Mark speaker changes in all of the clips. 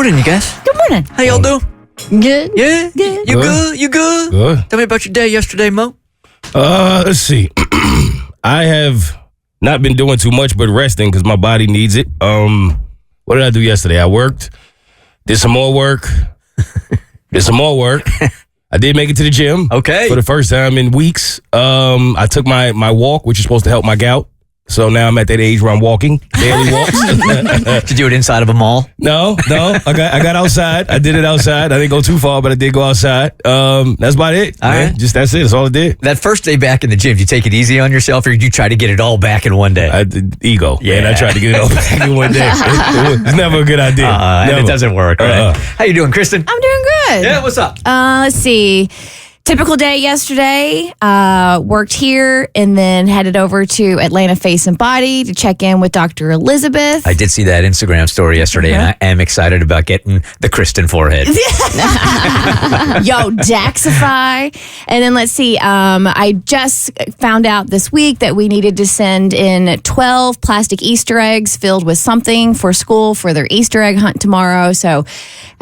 Speaker 1: Morning, you guys.
Speaker 2: Good morning.
Speaker 1: How y'all doing?
Speaker 2: Good.
Speaker 1: Yeah?
Speaker 2: Good.
Speaker 1: You good?
Speaker 3: Good.
Speaker 1: Tell me about your day yesterday, Mo.
Speaker 3: Let's see. I have not been doing too much but resting because my body needs it. What did I do yesterday? I worked, did some more work, I did make it to the gym.
Speaker 1: Okay.
Speaker 3: For the first time in weeks. I took my walk, which is supposed to help my gout. So now I'm at that age where I'm walking, daily walks.
Speaker 1: Did you do it inside of a mall?
Speaker 3: No. I got outside. I did it outside. I didn't go too far, but I did go outside. That's about it.
Speaker 1: All
Speaker 3: man.
Speaker 1: right.
Speaker 3: Just that's it. That's all I did.
Speaker 1: That first day back in the gym, did you take it easy on yourself or did you try to get it all back in one day?
Speaker 3: I did ego.
Speaker 1: Yeah.
Speaker 3: Man, I tried to get it all back in one day. It's never a good idea.
Speaker 1: And it doesn't work, right? How you doing, Kristen?
Speaker 2: I'm doing good.
Speaker 1: Yeah, what's up?
Speaker 2: Let's see. Typical day yesterday. Worked here and then headed over to Atlanta Face and Body to check in with Dr. Elizabeth.
Speaker 1: I did see that Instagram story yesterday, and I am excited about getting the Kristen forehead.
Speaker 2: Yo, Daxify. And then let's see. I just found out this week that we needed to send in 12 plastic Easter eggs filled with something for school for their Easter egg hunt tomorrow. So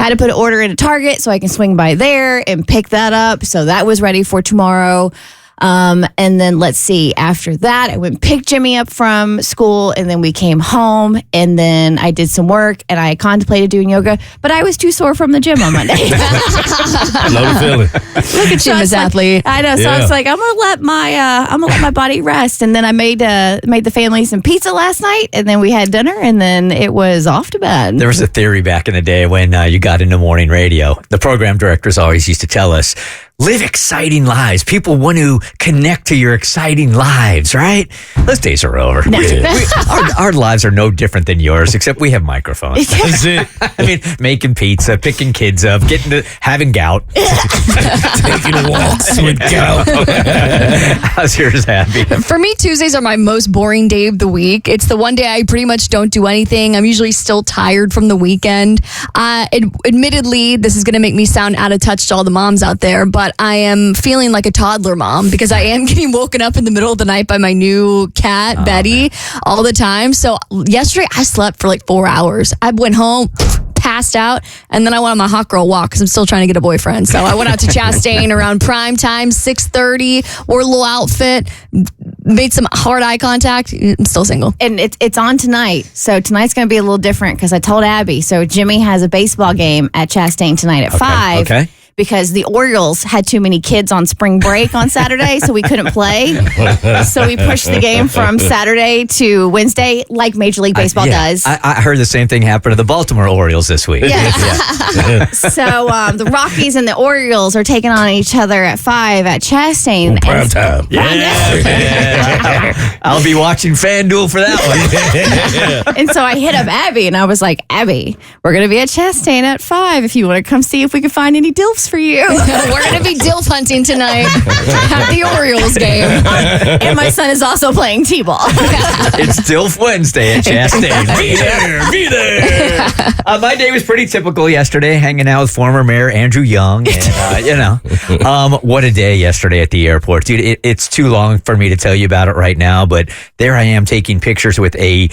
Speaker 2: I had to put an order in at Target so I can swing by there and pick that up. So that was ready for tomorrow. And then let's see, after that, I went and picked Jimmy up from school and then we came home and then I did some work and I contemplated doing yoga, but I was too sore from the gym on Monday.
Speaker 3: I love the feeling.
Speaker 2: Look at you, Miss Athlete. I know. So
Speaker 3: Yeah.
Speaker 2: I was like, I'm gonna let my body rest. And then I made the family some pizza last night, and then we had dinner, and then it was off to bed.
Speaker 1: There was a theory back in the day when you got into morning radio. The program directors always used to tell us, live exciting lives. People want to connect to your exciting lives, right? Those days are over. Our lives are no different than yours, except we have microphones.
Speaker 3: That's it.
Speaker 1: I mean, making pizza, picking kids up, having gout.
Speaker 3: Taking walks with gout.
Speaker 1: How's yours, Abby?
Speaker 4: For me, Tuesdays are my most boring day of the week. It's the one day I pretty much don't do anything. I'm usually still tired from the weekend. Admittedly, this is going to make me sound out of touch to all the moms out there, but I am feeling like a toddler mom because I am getting woken up in the middle of the night by my new cat, Betty, all the time. So yesterday, I slept for like 4 hours. I went home, passed out, and then I went on my hot girl walk because I'm still trying to get a boyfriend. So I went out to Chastain around prime time, 6:30, wore a little outfit, made some hard eye contact. I'm still single.
Speaker 2: And it's on tonight. So tonight's going to be a little different because I told Abby. So Jimmy has a baseball game at Chastain tonight at 5.
Speaker 1: Okay.
Speaker 2: Because the Orioles had too many kids on spring break on Saturday, so we couldn't play. So we pushed the game from Saturday to Wednesday, like Major League Baseball does.
Speaker 1: I heard the same thing happen to the Baltimore Orioles this week.
Speaker 2: Yeah. So the Rockies and the Orioles are taking on each other at 5 at Chastain.
Speaker 3: Prime time.
Speaker 1: I'll be watching FanDuel for that one.
Speaker 2: And so I hit up Abby, and I was like, Abby, we're going to be at Chastain at 5 if you want to come see if we can find any DILFs for you.
Speaker 4: We're going to be DILF hunting tonight at the Orioles game.
Speaker 2: And my son is also playing T-ball.
Speaker 1: It's DILF Wednesday at Chastain. Be there. My day was pretty typical yesterday, hanging out with former Mayor Andrew Young. And, what a day yesterday at the airport. Dude, it's too long for me to tell you about it right now, but there I am taking pictures with a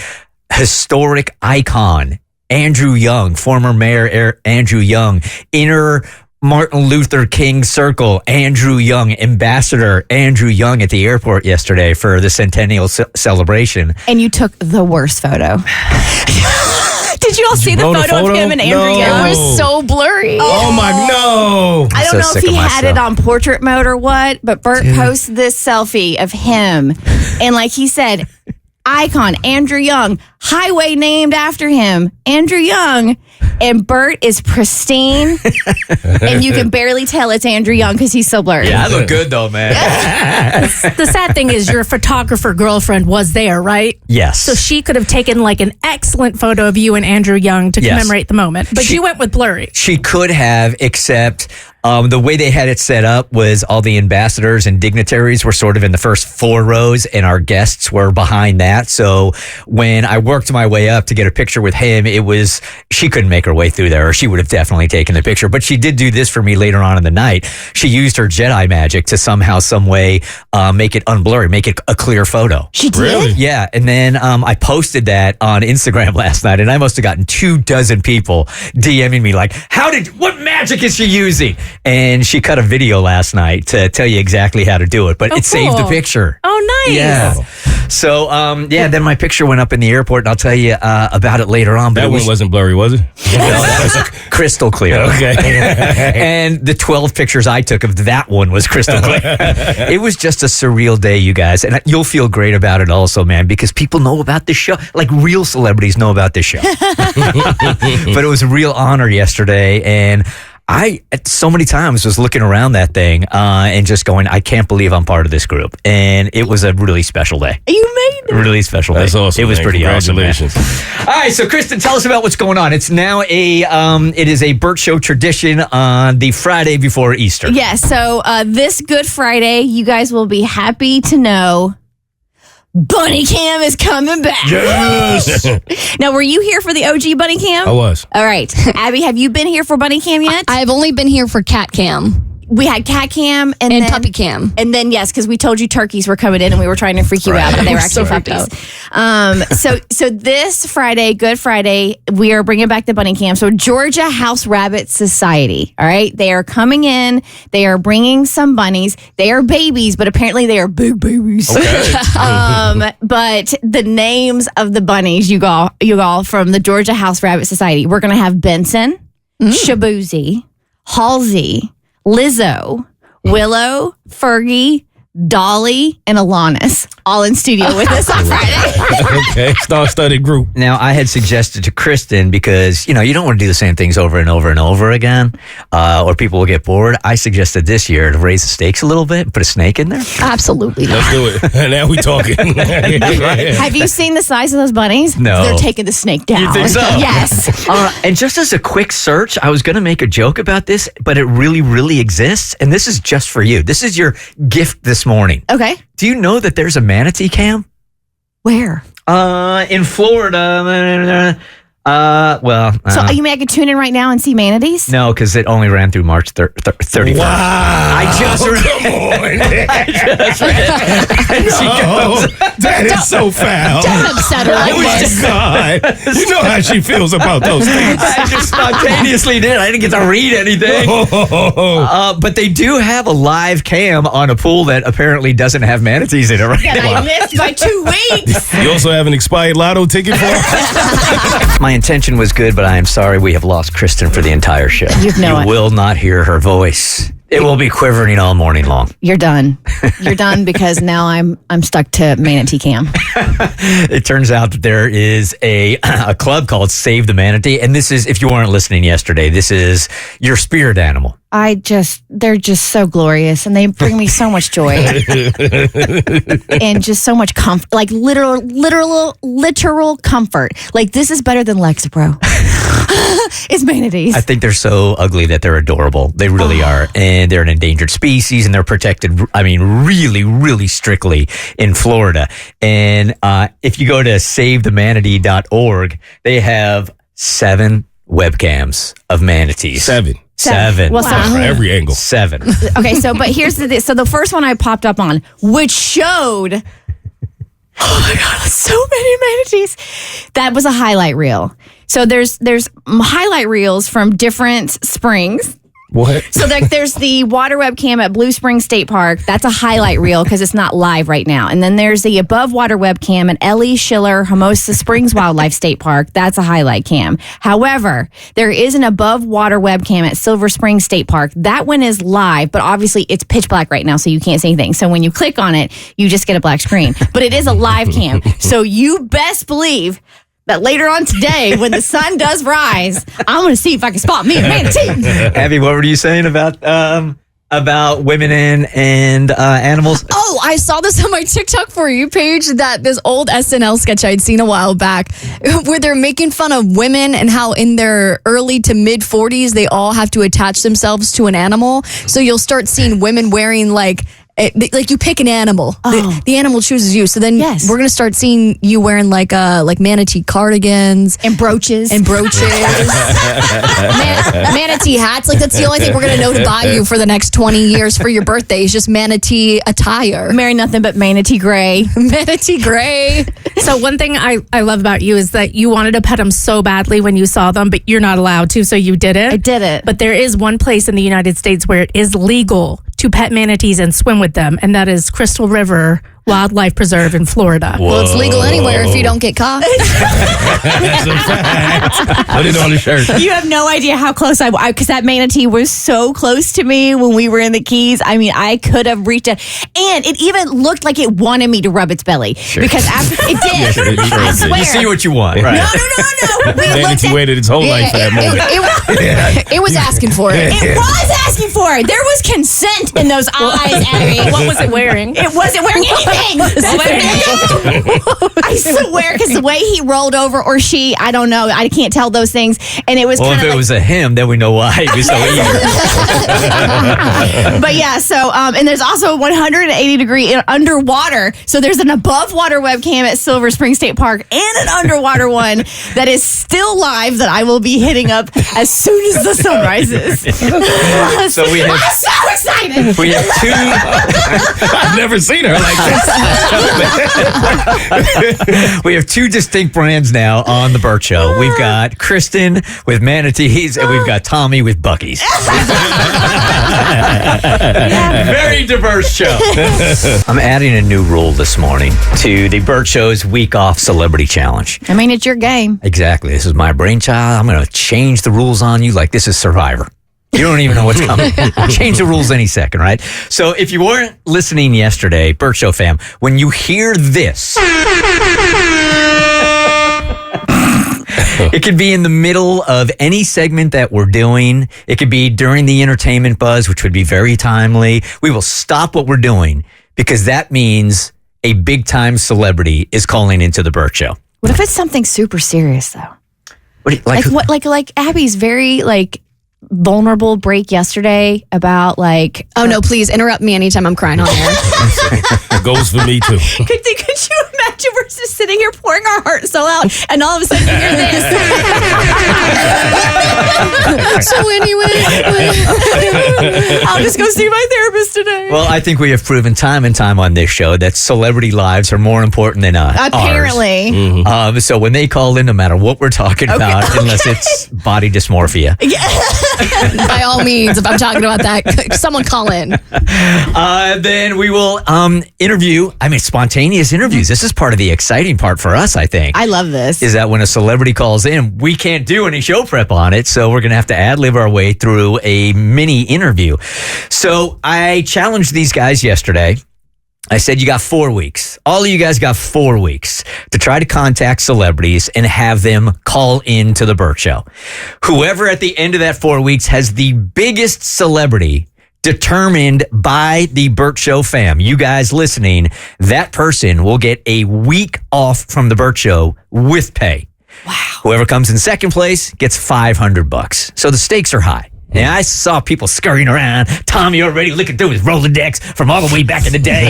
Speaker 1: historic icon, Andrew Young, former Mayor Andrew Young, inner Martin Luther King Circle, Andrew Young, Ambassador Andrew Young at the airport yesterday for the centennial celebration.
Speaker 2: And you took the worst photo. Did you all see the photo of him and Andrew
Speaker 3: No.
Speaker 2: Young?
Speaker 4: It was so blurry.
Speaker 3: Oh my no.
Speaker 2: I don't
Speaker 1: so
Speaker 2: know if
Speaker 1: sick
Speaker 2: he
Speaker 1: of
Speaker 2: had it
Speaker 1: myself.
Speaker 2: on portrait mode or what, but Bert posted this selfie of him. And like he said, icon, Andrew Young, highway named after him, Andrew Young. And Bert is pristine. And you can barely tell it's Andrew Young because he's so blurry.
Speaker 1: Yeah, I look good though, man.
Speaker 5: The sad thing is your photographer girlfriend was there, right?
Speaker 1: Yes.
Speaker 5: So she could have taken like an excellent photo of you and Andrew Young to
Speaker 1: Yes.
Speaker 5: commemorate the moment. But you went with blurry.
Speaker 1: She could have, except the way they had it set up was all the ambassadors and dignitaries were sort of in the first 4 rows and our guests were behind that. So when I worked my way up to get a picture with him, she couldn't couldn't make her way through there, or she would have definitely taken the picture. But she did do this for me later on in the night. She used her Jedi magic to somehow, some way, make it unblurry, make it a clear photo.
Speaker 2: She did?
Speaker 3: Really?
Speaker 1: Yeah, and then I posted that on Instagram last night, and I must have gotten 24 people DMing me like, what magic is she using? And she cut a video last night to tell you exactly how to do it, but it saved the
Speaker 5: cool.
Speaker 1: picture.
Speaker 5: Oh, nice.
Speaker 1: Yeah. So, then my picture went up in the airport, and I'll tell you about it later on. But
Speaker 3: That
Speaker 1: it
Speaker 3: one wasn't blurry, was it?
Speaker 1: no, that was crystal clear.
Speaker 3: Okay.
Speaker 1: And the 12 pictures I took of that one was crystal clear. It was just a surreal day, you guys. And you'll feel great about it also, man, because people know about this show. Like real celebrities know about this show. But it was a real honor yesterday. And I, so many times, was looking around that thing and just going, I can't believe I'm part of this group. And it was a really special day.
Speaker 2: You made it.
Speaker 1: Really special day.
Speaker 3: That's awesome.
Speaker 1: It was
Speaker 3: man.
Speaker 1: pretty awesome. Man.
Speaker 3: Congratulations.
Speaker 1: All right, so Kristen, tell us about what's going on. It's now it is a Bert Show tradition on the Friday before Easter.
Speaker 2: Yes, so this Good Friday, you guys will be happy to know Bunny Cam is coming back.
Speaker 3: Yes.
Speaker 2: Now, were you here for the OG Bunny Cam?
Speaker 3: I was.
Speaker 2: All right. Abby, have you been here for Bunny Cam yet?
Speaker 4: I've only been here for cat cam
Speaker 2: We had Cat Cam and
Speaker 4: and
Speaker 2: then,
Speaker 4: puppy cam.
Speaker 2: And then, yes, because we told you turkeys were coming in and we were trying to freak you out, but they were actually
Speaker 4: So freaked
Speaker 2: puppies. So this Friday, Good Friday, we are bringing back the Bunny Cam. So Georgia House Rabbit Society, all right? They are coming in. They are bringing some bunnies. They are babies, but apparently they are big babies.
Speaker 3: Okay.
Speaker 2: But the names of the bunnies, you all from the Georgia House Rabbit Society, we're going to have Benson, Shabuzi, Halsey, Lizzo, Willow, Fergie, Dolly, and Alanis, all in studio with us on Friday.
Speaker 3: Okay. Star-studded group.
Speaker 1: Now, I had suggested to Kristen, because, you don't want to do the same things over and over and over again, or people will get bored. I suggested this year to raise the stakes a little bit and put a snake in there.
Speaker 4: Absolutely not.
Speaker 3: Let's do it. Now we talking.
Speaker 2: Have you seen the size of those bunnies?
Speaker 1: No.
Speaker 2: They're taking the snake down.
Speaker 1: You think so?
Speaker 2: Yes.
Speaker 1: And just as a quick search, I was going to make a joke about this, but it really, really exists. And this is just for you. This is your gift this morning.
Speaker 2: Okay.
Speaker 1: Do you know that there's a manatee cam?
Speaker 2: Where?
Speaker 1: In Florida.
Speaker 2: So you mean I could tune in right now and see manatees?
Speaker 1: No, because it only ran through March 31st.
Speaker 3: Wow.
Speaker 1: I just read.
Speaker 3: Come on.
Speaker 1: I just read. And she goes,
Speaker 3: That is so foul.
Speaker 4: Don't upset her like
Speaker 3: Oh,
Speaker 4: this.
Speaker 3: God. You know how she feels about those things.
Speaker 1: I just spontaneously did. I didn't get to read anything. But they do have a live cam on a pool that apparently doesn't have manatees in it right
Speaker 2: And
Speaker 1: now.
Speaker 2: I missed by 2 weeks.
Speaker 3: You also have an expired lotto ticket for us?
Speaker 1: My intention was good, but I am sorry we have lost Kristen for the entire show.
Speaker 2: You know it.
Speaker 1: will not hear her voice. It will be quivering all morning long.
Speaker 2: You're done. You're done because now I'm stuck to manatee cam.
Speaker 1: It turns out that there is a club called Save the Manatee. And this is, if you weren't listening yesterday, this is your spirit animal.
Speaker 2: They're just so glorious and they bring me so much joy and just so much comfort, like literal comfort. Like this is better than Lexapro. It's manatees.
Speaker 1: I think they're so ugly that they're adorable. They really are. And they're an endangered species and they're protected, really, really strictly in Florida. And if you go to savethemanatee.org, they have 7 webcams of manatees.
Speaker 3: 7.
Speaker 1: 7.
Speaker 2: Well, so-
Speaker 3: From every angle.
Speaker 1: 7.
Speaker 2: Okay, but here's the first one I popped up on, which showed, oh my God, so many manatees. That was a highlight reel. So there's highlight reels from different springs.
Speaker 3: What?
Speaker 2: So there's the water webcam at Blue Springs State Park. That's a highlight reel because it's not live right now. And then there's the above water webcam at Ellie Schiller Hermosa Springs Wildlife State Park. That's a highlight cam. However, there is an above water webcam at Silver Springs State Park. That one is live, but obviously it's pitch black right now, so you can't see anything. So when you click on it, you just get a black screen. But it is a live cam. So you best believe that later on today, when the sun does rise, I'm going to see if I can spot me a manatee.
Speaker 1: Abby, what were you saying about women and animals?
Speaker 4: Oh, I saw this on my TikTok For You page, that this old SNL sketch I'd seen a while back where they're making fun of women and how in their early to mid 40s, they all have to attach themselves to an animal. So you'll start seeing women wearing like Like you pick an animal.
Speaker 2: Oh.
Speaker 4: The animal chooses you. So then
Speaker 2: Yes.
Speaker 4: we're going to start seeing you wearing like manatee cardigans.
Speaker 2: And brooches.
Speaker 4: Manatee hats. Like that's the only thing we're going to know to buy you for the next 20 years for your birthday is just manatee attire.
Speaker 2: Marry nothing but manatee gray.
Speaker 4: Manatee gray.
Speaker 5: So one thing I love about you is that you wanted to pet them so badly when you saw them, but you're not allowed to, so you did it.
Speaker 2: I did it.
Speaker 5: But there is one place in the United States where it is legal to pet manatees and swim with them, and that is Crystal River Wildlife Preserve in Florida.
Speaker 4: Well, it's legal anywhere if you don't get caught.
Speaker 3: That's a fact. Put it on the shirt.
Speaker 2: You have no idea how close because that manatee was so close to me when we were in the Keys. I mean, I could have reached it. And it even looked like it wanted me to rub its belly. Because after it did.
Speaker 3: Yes, it sure
Speaker 2: I
Speaker 3: did.
Speaker 2: swear.
Speaker 1: You see what you want, right?
Speaker 2: No. We looked
Speaker 3: Manatee
Speaker 2: at
Speaker 3: waited its whole life for that moment.
Speaker 4: It was asking for it.
Speaker 2: It was asking for it. There was consent in those eyes, Abby.
Speaker 5: What was it wearing?
Speaker 2: It wasn't wearing anything. I swear, because the way he rolled over, or she, I don't know. I can't tell those things. And it was
Speaker 1: Well,
Speaker 2: kind
Speaker 1: if
Speaker 2: of
Speaker 1: it was a him, then we know why he was so eager.
Speaker 2: But yeah, so and there's also a 180 degree underwater. So there's an above water webcam at Silver Spring State Park and an underwater one that is still live that I will be hitting up as soon as the sun rises.
Speaker 1: So we have
Speaker 2: I'm so excited.
Speaker 1: we have two.
Speaker 3: I've never seen her like this.
Speaker 1: We have two distinct brands now on the Bert Show. We've got Kristen with Manatees, and we've got Tommy with Buckies. Very diverse show. I'm adding a new rule this morning to the Bert Show's Week Off Celebrity Challenge.
Speaker 2: I mean, it's your game.
Speaker 1: Exactly. This is my brainchild. I'm going to change the rules on you like this is Survivor. You don't even know what's coming. Change the rules any second, right? So if you weren't listening yesterday, Bert Show fam, when you hear this, it could be in the middle of any segment that we're doing. It could be during the entertainment buzz, which would be very timely. We will stop what we're doing because that means a big time celebrity is calling into the Bert Show.
Speaker 2: What if it's something super serious though?
Speaker 1: What do you,
Speaker 2: Like Abby's very vulnerable break yesterday about
Speaker 4: Oh no, please interrupt me anytime I'm crying on air.
Speaker 3: It goes for me too.
Speaker 2: Could you imagine we're just sitting here pouring our heart and soul out, and all of a sudden you hear this?
Speaker 4: So anyway,
Speaker 2: I'll just go see my therapist today.
Speaker 1: Well, I think we have proven time and time on this show that celebrity lives are more important than
Speaker 2: Apparently.
Speaker 1: ours. So when they call in, no matter what we're talking about, unless it's body dysmorphia,
Speaker 4: by all means, if I'm talking about that, someone call in.
Speaker 1: then we will interview. I mean, spontaneous interviews. This is part of the exciting part for us, I think.
Speaker 2: I love this.
Speaker 1: Is that when a celebrity calls in, we can't do any show prep on it, so we're going to have to ad-lib our way through a mini interview. So I challenged these guys yesterday. I said, you got 4 weeks. All of you guys got 4 weeks to try to contact celebrities and have them call in to the Bert Show. Whoever at the end of that 4 weeks has the biggest celebrity determined by the Bert Show fam, you guys listening, that person will get a week off from the Bert Show with pay. Wow. Whoever comes in second place gets $500. So the stakes are high. And I saw people scurrying around. Tommy already looking through his Rolodex from all the way back in the day.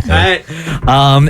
Speaker 1: Right?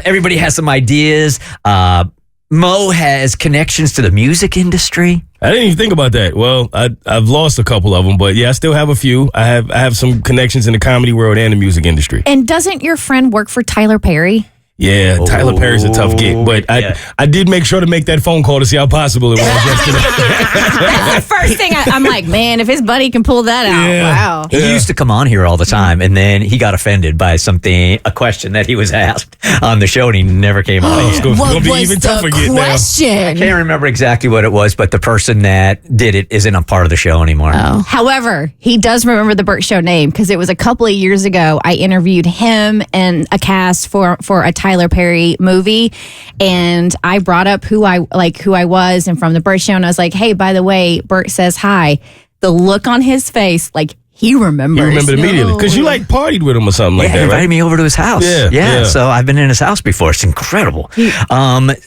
Speaker 1: Everybody has some ideas. Mo has connections to the music industry.
Speaker 3: I didn't even think about that. Well, I've lost a couple of them, but yeah, I still have a few. I have some connections in the comedy world and the music industry.
Speaker 2: And doesn't your friend work for Tyler Perry?
Speaker 3: Yeah, Tyler Perry's a tough gig, but
Speaker 1: yeah.
Speaker 3: I did make sure to make that phone call to see how possible it was yesterday.
Speaker 2: That's the first thing I'm like, man, if his buddy can pull that out,
Speaker 3: Yeah.
Speaker 2: wow.
Speaker 1: He used to come on here all the time, and then he got offended by a question that he was asked on the show, and he never came on.
Speaker 3: It's gonna
Speaker 4: What
Speaker 3: be
Speaker 4: was
Speaker 3: even
Speaker 4: the
Speaker 3: tougher getting now.
Speaker 4: question?
Speaker 1: Can't remember exactly what it was, but the person that did it isn't a part of the show anymore.
Speaker 2: Oh. However, he does remember the Bert Show name because it was a couple of years ago. I interviewed him and a cast for a Tyler Perry movie, and I brought up who I was and from the Bert Show, and I was like, "Hey, by the way, Bert says hi." The look on his face, He remembers.
Speaker 3: You remembered immediately because you like partied with him or something like
Speaker 1: He
Speaker 3: that,
Speaker 1: invited
Speaker 3: right?
Speaker 1: me over to his house.
Speaker 3: Yeah.
Speaker 1: So I've been in his house before. It's incredible.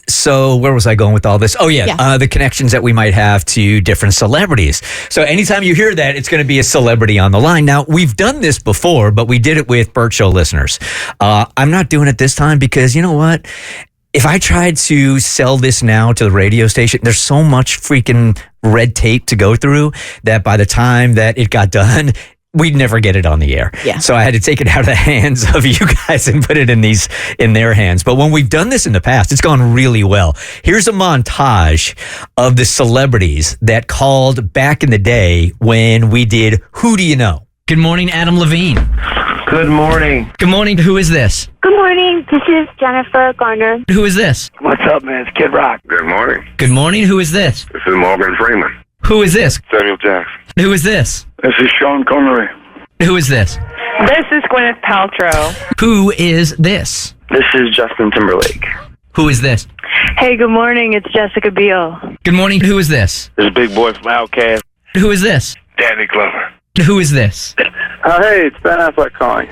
Speaker 1: So where was I going with all this? Oh, yeah. The connections that we might have to different celebrities. So anytime you hear that, it's going to be a celebrity on the line. Now, we've done this before, but we did it with Bert Show listeners. I'm not doing it this time because you know what? If I tried to sell this now to the radio station, there's so much freaking red tape to go through that by the time that it got done, we'd never get it on the air.
Speaker 2: Yeah.
Speaker 1: So I had to take it out of the hands of you guys and put it in their hands. But when we've done this in the past, it's gone really well. Here's a montage of the celebrities that called back in the day when we did Who Do You Know?
Speaker 6: Good morning, Adam Levine.
Speaker 7: Good morning.
Speaker 6: Good morning. Who is this?
Speaker 8: Good morning. This is Jennifer Garner.
Speaker 6: Who is this?
Speaker 7: What's up, man? It's Kid Rock.
Speaker 9: Good morning.
Speaker 6: Good morning. Who is this?
Speaker 9: This is Morgan Freeman.
Speaker 6: Who is this?
Speaker 9: Samuel Jackson.
Speaker 6: Who is this?
Speaker 7: This is Sean Connery.
Speaker 6: Who is this?
Speaker 10: This is Gwyneth Paltrow.
Speaker 6: Who is this?
Speaker 7: This is Justin Timberlake.
Speaker 6: Who is this?
Speaker 10: Hey, good morning. It's Jessica Biel.
Speaker 6: Good morning. Who is this?
Speaker 7: This is Big Boy from Outkast.
Speaker 6: Who is this?
Speaker 9: Danny Glover.
Speaker 6: Who is this?
Speaker 7: Hey, it's Ben Affleck calling.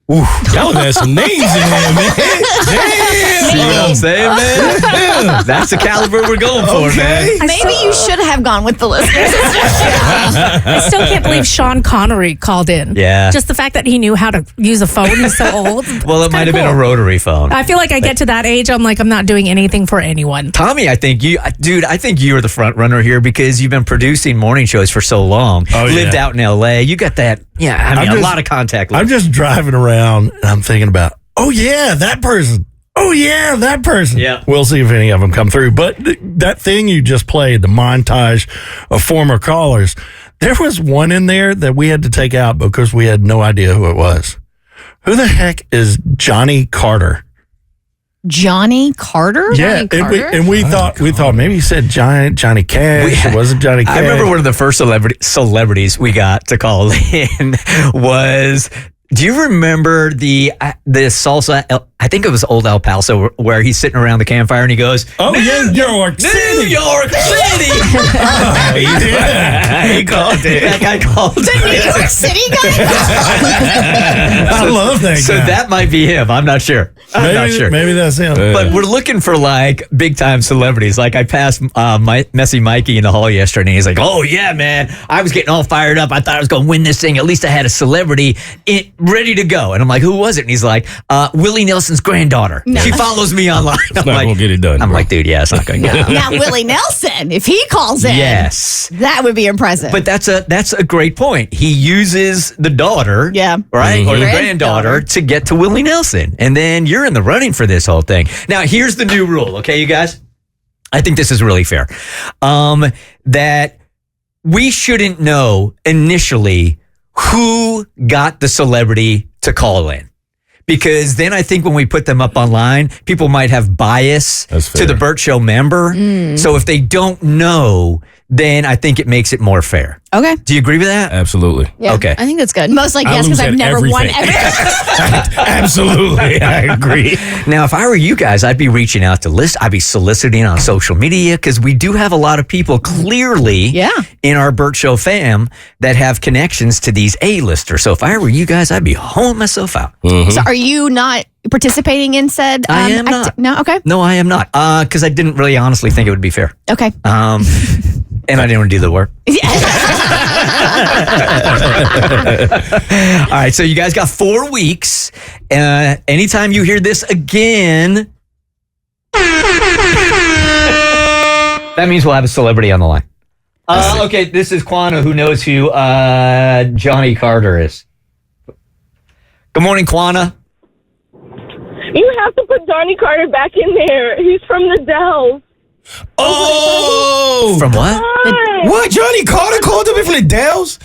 Speaker 3: Y'all had some names in there, man. Damn.
Speaker 1: See what I'm saying, man? That's the caliber we're going for, man.
Speaker 2: Maybe you should have gone with the listeners.
Speaker 5: I still can't believe Sean Connery called in.
Speaker 1: Yeah.
Speaker 5: Just the fact that he knew how to use a phone. He's so old.
Speaker 1: Well, it might have been a rotary phone.
Speaker 5: I feel like I get to that age, I'm like, I'm not doing anything for anyone.
Speaker 1: Tommy, I think you're the front runner here because you've been producing morning shows for so long.
Speaker 11: Oh, yeah.
Speaker 1: Lived out in LA. You got that, a lot of contact.
Speaker 11: I'm just driving around and I'm thinking about, oh yeah, that person. Oh yeah, that person.
Speaker 1: Yeah.
Speaker 11: We'll see if any of them come through. But that thing you just played, the montage of former callers, there was one in there that we had to take out because we had no idea who it was. Who the heck is Johnny Carter?
Speaker 2: Johnny Carter?
Speaker 11: Yeah,
Speaker 2: Johnny Carter?
Speaker 11: and we thought maybe he said Johnny Cash. It wasn't Johnny Cash.
Speaker 1: I remember one of the first celebrities we got to call in was. Do you remember the salsa? I think it was Old El Paso, where he's sitting around the campfire and he goes,
Speaker 11: "Oh yeah, New York City."
Speaker 1: He called it. That guy called
Speaker 2: The New York City guy?
Speaker 11: I love that guy.
Speaker 1: So that might be him. I'm not sure.
Speaker 11: Maybe that's him.
Speaker 1: But we're looking for like big time celebrities. Like I passed Messy Mikey in the hall yesterday and he's like, oh yeah, man, I was getting all fired up. I thought I was going to win this thing. At least I had a celebrity ready to go. And I'm like, who was it? And he's like, Willie Nelson's granddaughter. No. She follows me online.
Speaker 3: It's not going to get it done.
Speaker 1: I'm
Speaker 3: bro.
Speaker 1: like, dude, yeah, it's not going to get it done.
Speaker 2: Now, Willie Nelson, if he calls in,
Speaker 1: yes,
Speaker 2: that would be impressive.
Speaker 1: But that's a great point. He uses the daughter, right, or the granddaughter to get to Willie Nelson, and then you're in the running for this whole thing. Now, here's the new rule, okay, you guys? I think this is really fair. That we shouldn't know initially who got the celebrity to call in. Because then I think when we put them up online, people might have bias to the Bert Show member. So if they don't know, then I think it makes it more fair.
Speaker 2: Okay.
Speaker 1: Do you agree with that?
Speaker 3: Absolutely.
Speaker 2: Yeah,
Speaker 1: okay.
Speaker 2: I think that's good. Most likely, yes,
Speaker 3: lose
Speaker 2: because I've
Speaker 3: at
Speaker 2: never won
Speaker 3: everything.
Speaker 2: ever.
Speaker 3: Absolutely. I agree.
Speaker 1: Now, if I were you guys, I'd be reaching out to list. I'd be soliciting on social media because we do have a lot of people clearly in our Bert Show fam that have connections to these A-listers. So if I were you guys, I'd be holding myself out.
Speaker 2: So are you not participating in said?
Speaker 1: I am not.
Speaker 2: No, okay.
Speaker 1: No, I am not. Because I didn't really honestly think it would be fair.
Speaker 2: Okay.
Speaker 1: And I didn't want to do the work. All right, so you guys got 4 weeks. Anytime you hear this again, that means we'll have a celebrity on the line. Okay, this is Quana, who knows who Johnny Carter is. Good morning, Quana.
Speaker 10: You have to put Johnny Carter back in there. He's from the Dells.
Speaker 3: Oh!
Speaker 1: From what?
Speaker 3: What? Johnny Carter called up from the Dells?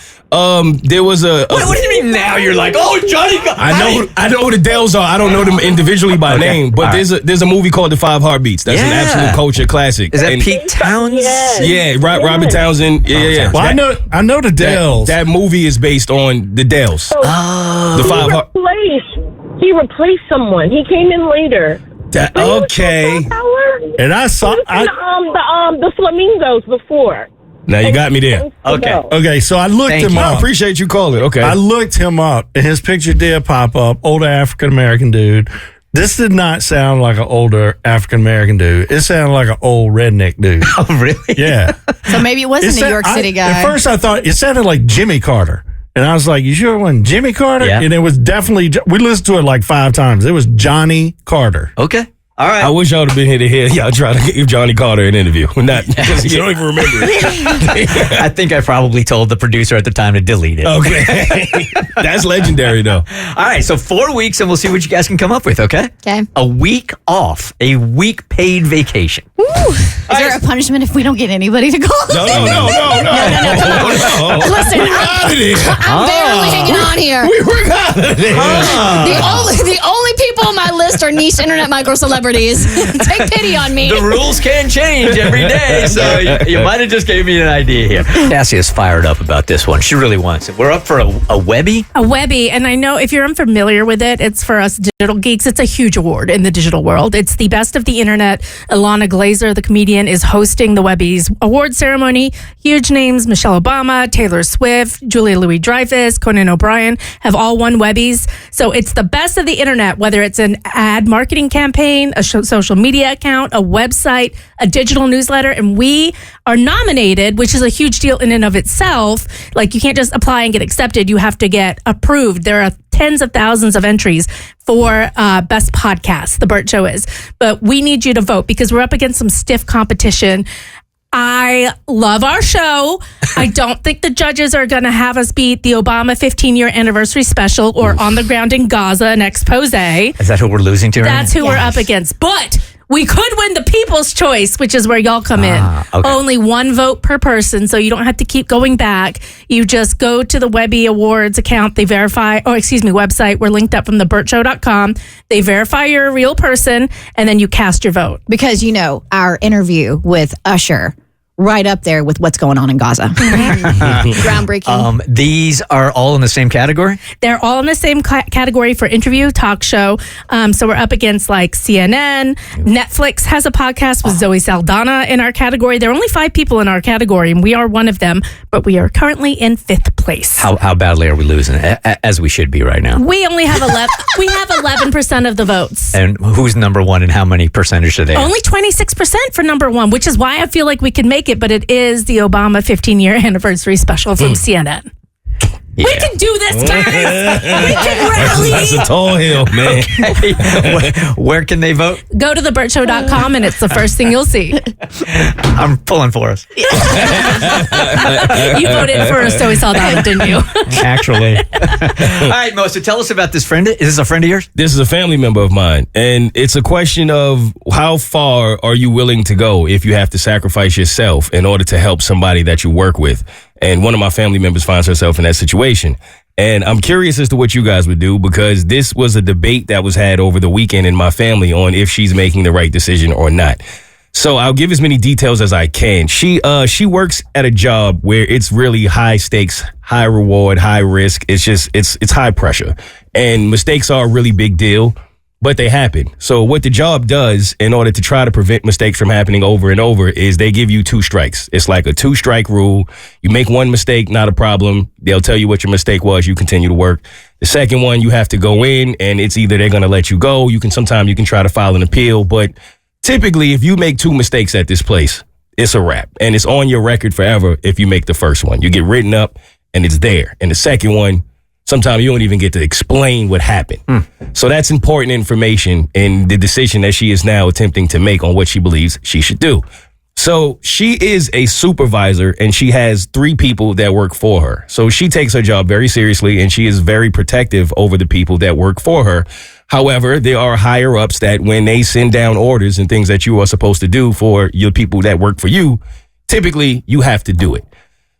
Speaker 3: There was a...
Speaker 1: What do you mean now? You're like, oh, Johnny Carter.
Speaker 3: I know who the Dells are. I don't know them individually by name, but there's a movie called The Five Heartbeats. That's an absolute culture classic.
Speaker 1: Is that Pete Townsend?
Speaker 3: Yeah, Robert Townsend. Yeah.
Speaker 11: Well, I know the Dells.
Speaker 3: That movie is based on the Dells. The Five
Speaker 10: He replaced someone. He came in later.
Speaker 3: Okay.
Speaker 11: And I saw
Speaker 10: the Flamingos before.
Speaker 3: Now you got me there.
Speaker 1: Okay.
Speaker 11: Okay, so I looked
Speaker 1: Thank
Speaker 11: him
Speaker 1: you.
Speaker 3: I
Speaker 11: up.
Speaker 3: appreciate you calling. Okay.
Speaker 11: I looked him up, and his picture did pop up. Older African American dude. This did not sound like an older African American dude. It sounded like an old redneck dude.
Speaker 1: Oh, really?
Speaker 11: Yeah.
Speaker 2: So maybe it was a New York City guy.
Speaker 11: At first, I thought it sounded like Jimmy Carter. And I was like, you sure it wasn't Jimmy Carter?
Speaker 1: Yeah.
Speaker 11: And it was definitely, we listened to it like 5 times. It was Johnny Carter.
Speaker 1: Okay. All right.
Speaker 3: I wish y'all would have been here to hear y'all try to give Johnny Carter an interview. Not because you don't even remember it.
Speaker 1: I think I probably told the producer at the time to delete it.
Speaker 3: Okay. That's legendary, though.
Speaker 1: All right, so 4 weeks, and we'll see what you guys can come up with, okay?
Speaker 4: Okay.
Speaker 1: A week off, a week paid vacation.
Speaker 2: Is there a punishment if we don't get anybody to call?
Speaker 3: No.
Speaker 4: Listen, I'm barely hanging on here.
Speaker 3: We were out of there.
Speaker 4: The only people on my list are niche internet micro celebrities. Take pity on me.
Speaker 1: The rules can change every day, so you might have just gave me an idea here. Cassie is fired up about this one. She really wants it. We're up for a Webby.
Speaker 5: A Webby, and I know if you're unfamiliar with it, it's for us digital geeks. It's a huge award in the digital world. It's the best of the internet. Ilana Glazer, the comedian, is hosting the Webby's award ceremony. Huge names, Michelle Obama, Taylor Swift, Julia Louis-Dreyfus, Conan O'Brien have all won Webbies. So it's the best of the internet, whether it's an ad marketing campaign, a social media account, a website, a digital newsletter, and we are nominated, which is a huge deal in and of itself. Like, you can't just apply and get accepted. You have to get approved. There are tens of thousands of entries for best podcast, The Bert Show is. But we need you to vote because we're up against some stiff competition. I love our show. I don't think the judges are going to have us beat the Obama 15-year anniversary special or On the Ground in Gaza, an expose.
Speaker 1: Is that who we're losing to right
Speaker 5: That's who we're up against. But we could win the People's Choice, which is where y'all come in.
Speaker 1: Okay.
Speaker 5: Only one vote per person, so you don't have to keep going back. You just go to the Webby Awards account. They verify, website. We're linked up from thebertshow.com. They verify you're a real person, and then you cast your vote.
Speaker 2: Because, our interview with Usher, right up there with what's going on in Gaza.
Speaker 4: Groundbreaking.
Speaker 1: These are all in the same category?
Speaker 5: They're all in the same category for interview, talk show. So we're up against like CNN. Netflix has a podcast with Zoe Saldana in our category. There are only 5 people in our category, and we are one of them, but we are currently in 5th place.
Speaker 1: How badly are we losing? As we should be right now.
Speaker 5: We only have 11% of the votes.
Speaker 1: And who's number one and how many percentage are they?
Speaker 5: Only 26% for number 1, which is why I feel like we could make it, but it is the Obama 15-year anniversary special from CNN.
Speaker 1: Yeah.
Speaker 5: We can do this, guys. We can rally.
Speaker 3: That's a tall hill, man.
Speaker 1: Okay. Where can they vote?
Speaker 5: Go to thebertshow.com, and it's the first thing you'll see.
Speaker 1: I'm pulling for us.
Speaker 5: You voted for Zoe Saldana, didn't you?
Speaker 1: Actually. All right, Mo, so tell us about this friend. Is this a friend of yours?
Speaker 3: This is a family member of mine, and it's a question of how far are you willing to go if you have to sacrifice yourself in order to help somebody that you work with. And one of my family members finds herself in that situation. And I'm curious as to what you guys would do, because this was a debate that was had over the weekend in my family on if she's making the right decision or not. So I'll give as many details as I can. She works at a job where it's really high stakes, high reward, high risk. It's just, it's high pressure, and mistakes are a really big deal, but they happen. So what the job does in order to try to prevent mistakes from happening over and over is they give you 2 strikes. It's like a 2-strike rule. You make one mistake, not a problem. They'll tell you what your mistake was. You continue to work. The second one, you have to go in, and it's either they're going to let you go. Sometimes you can try to file an appeal, but typically if you make 2 mistakes at this place, it's a wrap, and it's on your record forever. If you make the first one, you get written up and it's there. And the second one, sometimes you don't even get to explain what happened. So that's important information in the decision that she is now attempting to make on what she believes she should do. So she is a supervisor, and she has 3 people that work for her. So she takes her job very seriously, and she is very protective over the people that work for her. However, there are higher ups that when they send down orders and things that you are supposed to do for your people that work for you, typically you have to do it.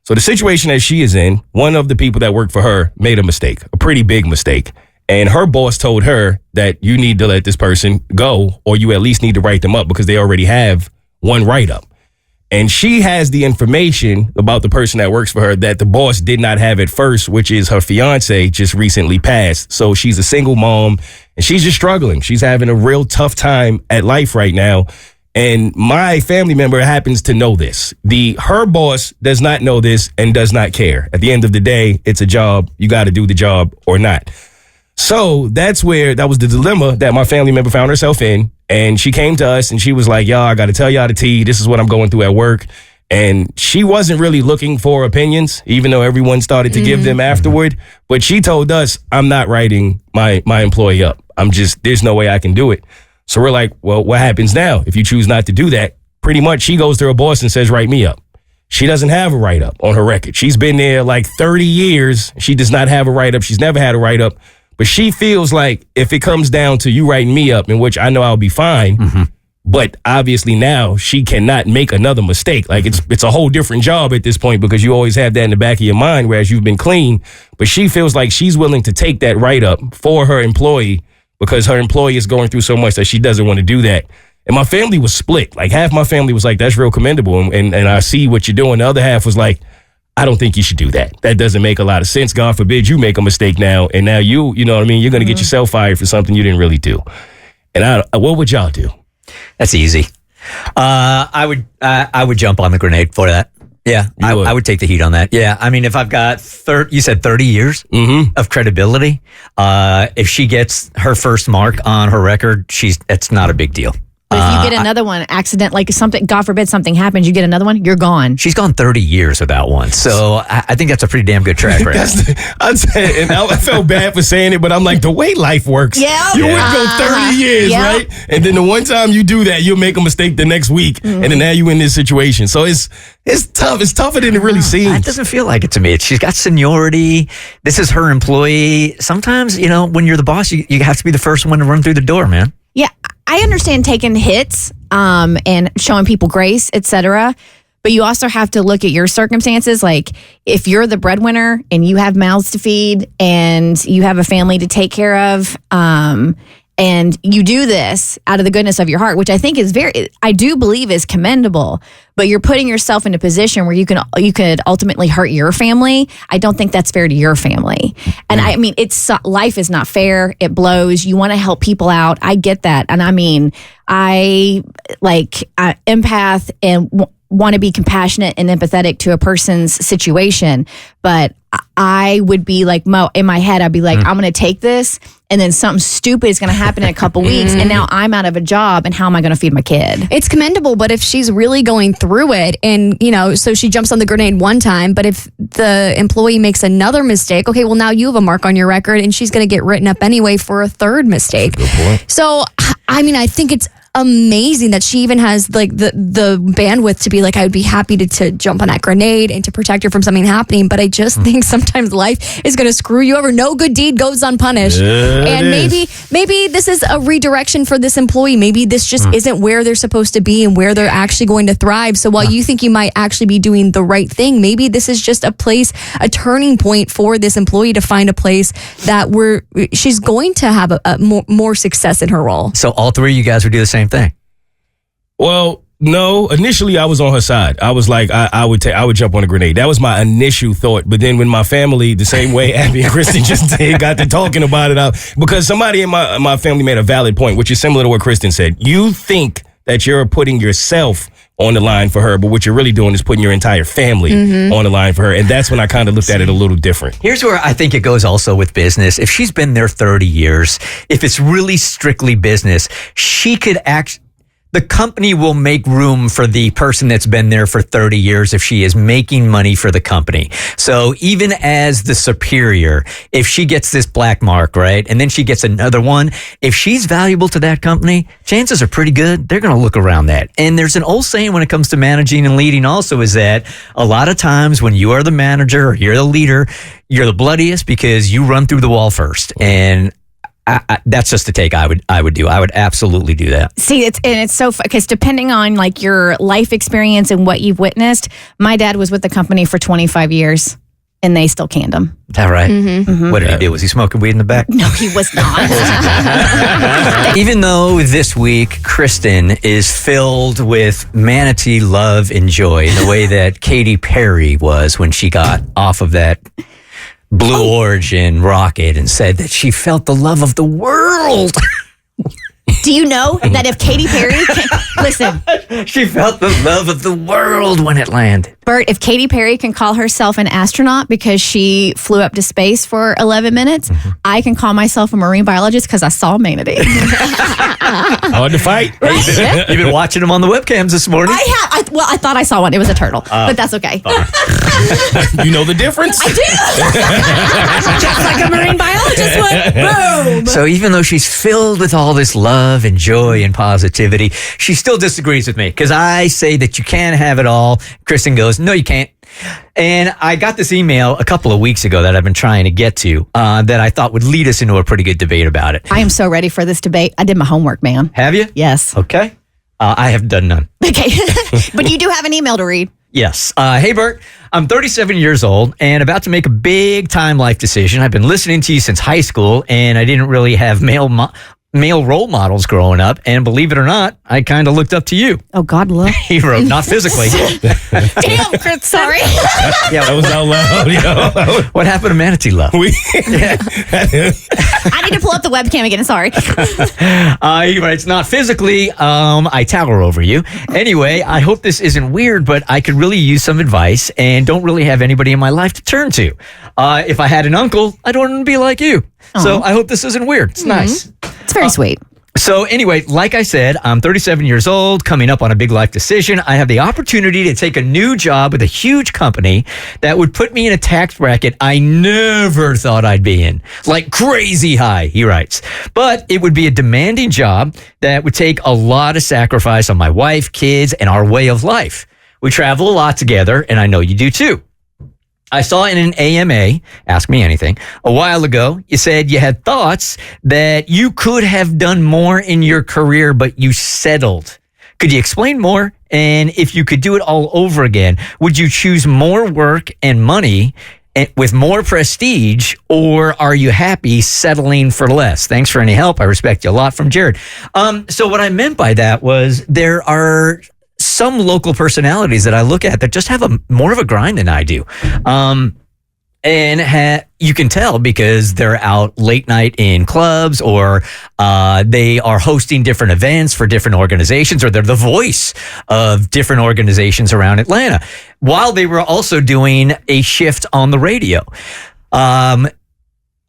Speaker 3: So the situation that she is in, one of the people that work for her made a mistake, a pretty big mistake. And her boss told her that you need to let this person go, or you at least need to write them up because they already have one write-up. And she has the information about the person that works for her that the boss did not have at first, which is her fiance just recently passed. So she's a single mom, and she's just struggling. She's having a real tough time at life right now. And my family member happens to know this. Her boss does not know this and does not care. At the end of the day, it's a job. You got to do the job or not. So that was the dilemma that my family member found herself in. And she came to us and she was like, y'all, I got to tell y'all the tea. This is what I'm going through at work. And she wasn't really looking for opinions, even though everyone started to give them afterward. But she told us, I'm not writing my employee up. There's no way I can do it. So we're like, well, what happens now if you choose not to do that? Pretty much she goes to her boss and says, write me up. She doesn't have a write-up on her record. She's been there like 30 years. She does not have a write-up. She's never had a write-up. But she feels like if it comes down to you writing me up, in which I know I'll be fine, but obviously now she cannot make another mistake. Like it's a whole different job at this point because you always have that in the back of your mind, whereas you've been clean. But she feels like she's willing to take that write-up for her employee because her employee is going through so much that she doesn't want to do that. And my family was split. Like half my family was like, that's real commendable. And I see what you're doing. The other half was like, I don't think you should do that. That doesn't make a lot of sense. God forbid you make a mistake now. And now you know what I mean? You're going to get yourself fired for something you didn't really do. And what would y'all do?
Speaker 1: That's easy. I would jump on the grenade for that. Yeah, I would take the heat on that. Yeah, I mean, if I've got 30 years of credibility, if she gets her first mark on her record, it's not a big deal.
Speaker 2: But if you get another one, accident, like something, God forbid something happens, you get another one, you're gone.
Speaker 1: She's gone 30 years without one. So I think that's a pretty damn good track record.
Speaker 3: I felt bad for saying it, but I'm like, the way life works, you would go 30 years, right? And then the one time you do that, you'll make a mistake the next week, and then now you're in this situation. So it's tough. It's tougher than it really seems.
Speaker 1: That doesn't feel like it to me. She's got seniority. This is her employee. Sometimes, when you're the boss, you have to be the first one to run through the door, man.
Speaker 2: Yeah, I understand taking hits and showing people grace, etc. But you also have to look at your circumstances. Like if you're the breadwinner and you have mouths to feed and you have a family to take care of, and you do this out of the goodness of your heart, which I think is I do believe is commendable. But you're putting yourself in a position where you could ultimately hurt your family. I don't think that's fair to your family. And I mean, life is not fair. It blows. You want to help people out. I get that. And I mean, I empath and want to be compassionate and empathetic to a person's situation. But I would be like, Mo, in my head, I'd be like, I'm going to take this and then something stupid is going to happen in a couple weeks. And now I'm out of a job. And how am I going to feed my kid?
Speaker 4: It's commendable. But if she's really going through it and, so she jumps on the grenade one time, but if the employee makes another mistake, okay, well, now you have a mark on your record and she's going to get written up anyway for a third mistake.
Speaker 3: Good point.
Speaker 4: So, I mean, I think it's amazing that she even has like the bandwidth to be like, I would be happy to jump on that grenade and to protect her from something happening. But I just think sometimes life is going to screw you over. No good deed goes unpunished. And maybe this is a redirection for this employee. Maybe this just isn't where they're supposed to be and where they're actually going to thrive. So while you think you might actually be doing the right thing, maybe this is just a turning point for this employee to find a place that she's going to have a more success in her role.
Speaker 1: So all three of you guys would do the same thing?
Speaker 3: Well, no. Initially, I was on her side. I was like, I would jump on a grenade. That was my initial thought. But then when my family, the same way Abby and Kristen just did, got to talking about it, because somebody in my family made a valid point, which is similar to what Kristen said. You think that you're putting yourself on the line for her, but what you're really doing is putting your entire family on the line for her. And that's when I kind of looked at it a little different.
Speaker 1: Here's where I think it goes also with business. If she's been there 30 years, if it's really strictly business, she could the company will make room for the person that's been there for 30 years if she is making money for the company. So even as the superior, if she gets this black mark, right, and then she gets another one, if she's valuable to that company, chances are pretty good they're going to look around that. And there's an old saying when it comes to managing and leading also is that a lot of times when you are the manager or you're the leader, you're the bloodiest because you run through the wall first. And that's just a take I would do. I would absolutely do that.
Speaker 2: See, it's so because depending on like your life experience and what you've witnessed, my dad was with the company for 25 years and they still canned him.
Speaker 1: Is that right? What did he do? Was he smoking weed in the back?
Speaker 2: No, he was not.
Speaker 1: Even though this week Kristen is filled with Manatee love and joy in the way that Katy Perry was when she got off of that Blue Origin rocket and said that she felt the love of the world.
Speaker 2: Do you know that if Katy Perry listen,
Speaker 1: She felt the love of the world when it landed.
Speaker 2: Bert, if Katy Perry can call herself an astronaut because she flew up to space for 11 minutes, I can call myself a marine biologist because I saw Manatee.
Speaker 3: Hard to fight.
Speaker 1: You've been watching them on the webcams this morning.
Speaker 2: I thought I saw one. It was a turtle, but that's okay.
Speaker 3: You know the difference?
Speaker 2: I do.
Speaker 5: Just like a marine biologist would. Boom.
Speaker 1: So even though she's filled with all this love and joy and positivity, she still disagrees with me because I say that you can have it all. Kristen goes, no, you can't. And I got this email a couple of weeks ago that I've been trying to get to that I thought would lead us into a pretty good debate about it.
Speaker 2: I am so ready for this debate. I did my homework, man.
Speaker 1: Have you?
Speaker 2: Yes.
Speaker 1: Okay. I have done none.
Speaker 2: Okay. But you do have an email to read.
Speaker 1: Yes. Hey, Bert, I'm 37 years old and about to make a big time life decision. I've been listening to you since high school and I didn't really have male role models growing up. And believe it or not, I kind of looked up to you.
Speaker 2: Oh, God, look.
Speaker 1: He wrote, not physically.
Speaker 2: Damn, Chris, sorry.
Speaker 1: Yeah,
Speaker 3: That was out loud, yo.
Speaker 1: what happened to Manatee Love?
Speaker 3: We-
Speaker 2: I need to pull up the webcam again. Sorry.
Speaker 1: He writes, not physically, I tower over you. Anyway, I hope this isn't weird, but I could really use some advice and don't really have anybody in my life to turn to. If I had an uncle, I'd want him to be like you. So I hope this isn't weird. It's nice.
Speaker 2: It's very sweet.
Speaker 1: So anyway, like I said, I'm 37 years old, coming up on a big life decision. I have the opportunity to take a new job with a huge company that would put me in a tax bracket I never thought I'd be in. Like crazy high, he writes. But it would be a demanding job that would take a lot of sacrifice on my wife, kids, and our way of life. We travel a lot together, and I know you do too. I saw in an AMA, Ask Me Anything, a while ago, you said you had thoughts that you could have done more in your career, but you settled. Could you explain more? And if you could do it all over again, would you choose more work and money with more prestige, or are you happy settling for less? Thanks for any help. I respect you a lot, from Jared. So what I meant by that was there are some local personalities that I look at that just have more of a grind than I do. And you can tell because they're out late night in clubs, or they are hosting different events for different organizations, or they're the voice of different organizations around Atlanta, while they were also doing a shift on the radio.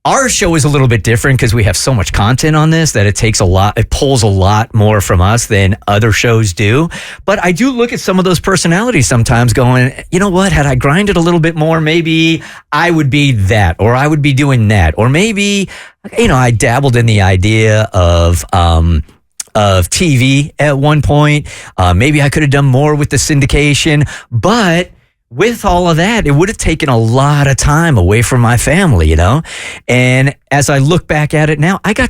Speaker 1: Our show is a little bit different because we have so much content on this that it pulls a lot more from us than other shows do. But I do look at some of those personalities sometimes going, you know what, had I grinded a little bit more, maybe I would be that, or I would be doing that. Or maybe, I dabbled in the idea of TV at one point. Maybe I could have done more with the syndication, but with all of that, it would have taken a lot of time away from my family, And as I look back at it now, I got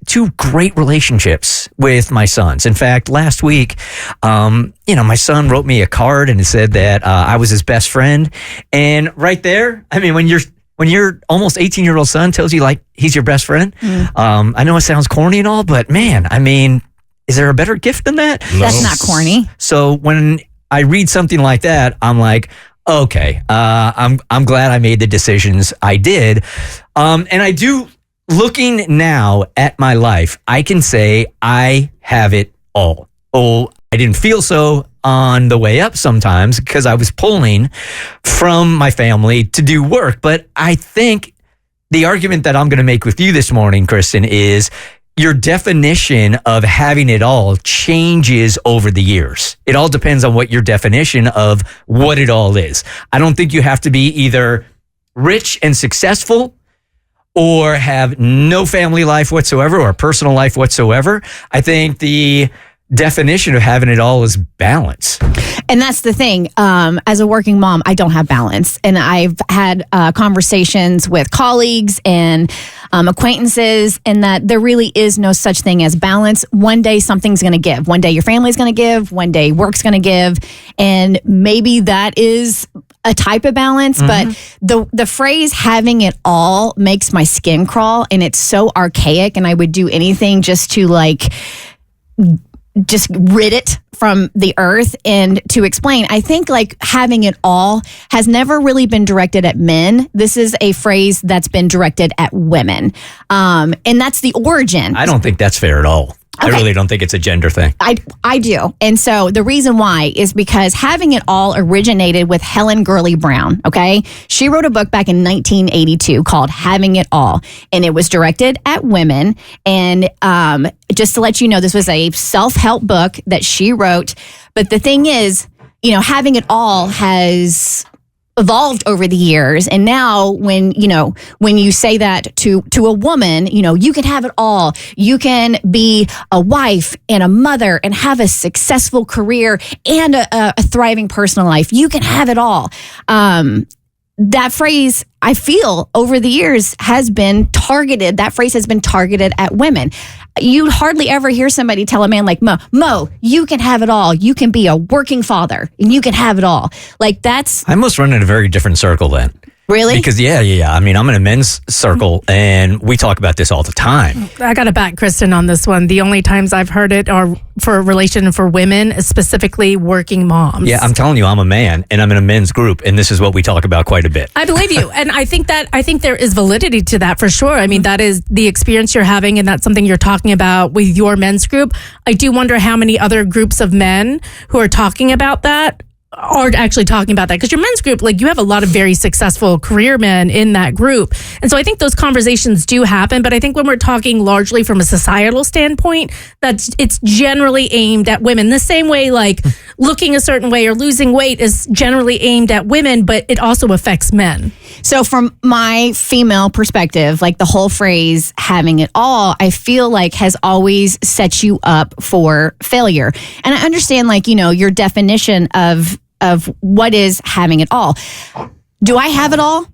Speaker 1: two great relationships with my sons. In fact, last week, my son wrote me a card and it said that I was his best friend. And right there, I mean, when your almost 18-year-old son tells you like he's your best friend, I know it sounds corny and all, but man, I mean, is there a better gift than that?
Speaker 2: No. That's not corny.
Speaker 1: So when I read something like that, I'm like, okay, I'm glad I made the decisions I did. And I do, looking now at my life, I can say I have it all. Oh, I didn't feel so on the way up sometimes because I was pulling from my family to do work. But I think the argument that I'm going to make with you this morning, Kristen, is your definition of having it all changes over the years. It all depends on what your definition of what it all is. I don't think you have to be either rich and successful or have no family life whatsoever or personal life whatsoever. I think the definition of having it all is balance.
Speaker 2: And that's the thing. As a working mom, I don't have balance. And I've had conversations with colleagues and acquaintances, and that there really is no such thing as balance. One day something's going to give. One day your family's going to give. One day work's going to give. And maybe that is a type of balance, but the phrase having it all makes my skin crawl, and it's so archaic, and I would do anything just to just rid it from the earth. And to explain, I think like having it all has never really been directed at men. This is a phrase that's been directed at women. And that's the origin.
Speaker 1: I don't think that's fair at all.
Speaker 2: Okay.
Speaker 1: I really don't think it's a gender thing.
Speaker 2: I do. And so the reason why is because having it all originated with Helen Gurley Brown, okay? She wrote a book back in 1982 called Having It All, and it was directed at women. And just to let you know, this was a self-help book that she wrote. But the thing is, having it all has evolved over the years. And now when you say that to a woman, you can have it all. You can be a wife and a mother and have a successful career and a thriving personal life. You can have it all. That phrase, I feel over the years has been targeted. That phrase has been targeted at women. You hardly ever hear somebody tell a man like Mo, you can have it all. You can be a working father and you can have it all. Like that's.
Speaker 1: I must run in a very different circle then.
Speaker 2: Really?
Speaker 1: Because yeah. I mean, I'm in a men's circle and we talk about this all the time.
Speaker 5: I got to back Kristen on this one. The only times I've heard it are for relation for women, specifically working moms.
Speaker 1: Yeah, I'm telling you, I'm a man and I'm in a men's group and this is what we talk about quite a bit.
Speaker 5: I believe you. And I think there is validity to that for sure. I mean, that is the experience you're having and that's something you're talking about with your men's group. I do wonder how many other groups of men who are talking about that are actually talking about that, because your men's group, like you have a lot of very successful career men in that group. And so I think those conversations do happen. But I think when we're talking largely from a societal standpoint, that it's generally aimed at women the same way, like looking a certain way or losing weight is generally aimed at women, but it also affects men.
Speaker 2: So from my female perspective, like the whole phrase having it all, I feel like has always set you up for failure. And I understand like, your definition of what is having it all. Do I have it all?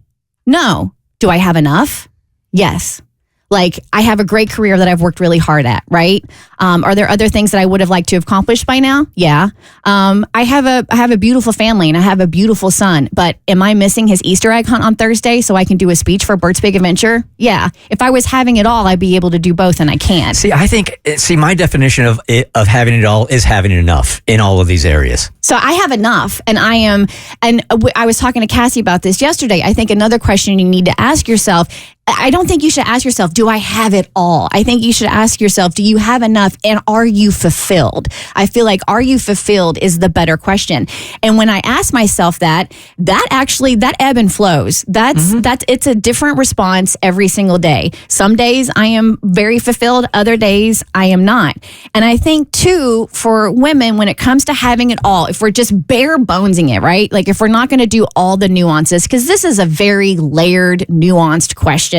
Speaker 2: No. Do I have enough? Yes. Like I have a great career that I've worked really hard at, right? Are there other things that I would have liked to have accomplished by now? Yeah. I have a beautiful family and I have a beautiful son, but am I missing his Easter egg hunt on Thursday so I can do a speech for Bert's Big Adventure? Yeah. If I was having it all, I'd be able to do both and I can't.
Speaker 1: See, my definition of having it all is having enough in all of these areas.
Speaker 2: So I have enough and I was talking to Cassie about this yesterday. I think another question you need to ask yourself, I don't think you should ask yourself, do I have it all? I think you should ask yourself, do you have enough and are you fulfilled? I feel like, are you fulfilled is the better question. And when I ask myself that ebb and flows. It's a different response every single day. Some days I am very fulfilled. Other days I am not. And I think too, for women, when it comes to having it all, if we're just bare bonesing it, right? Like if we're not going to do all the nuances, because this is a very layered, nuanced question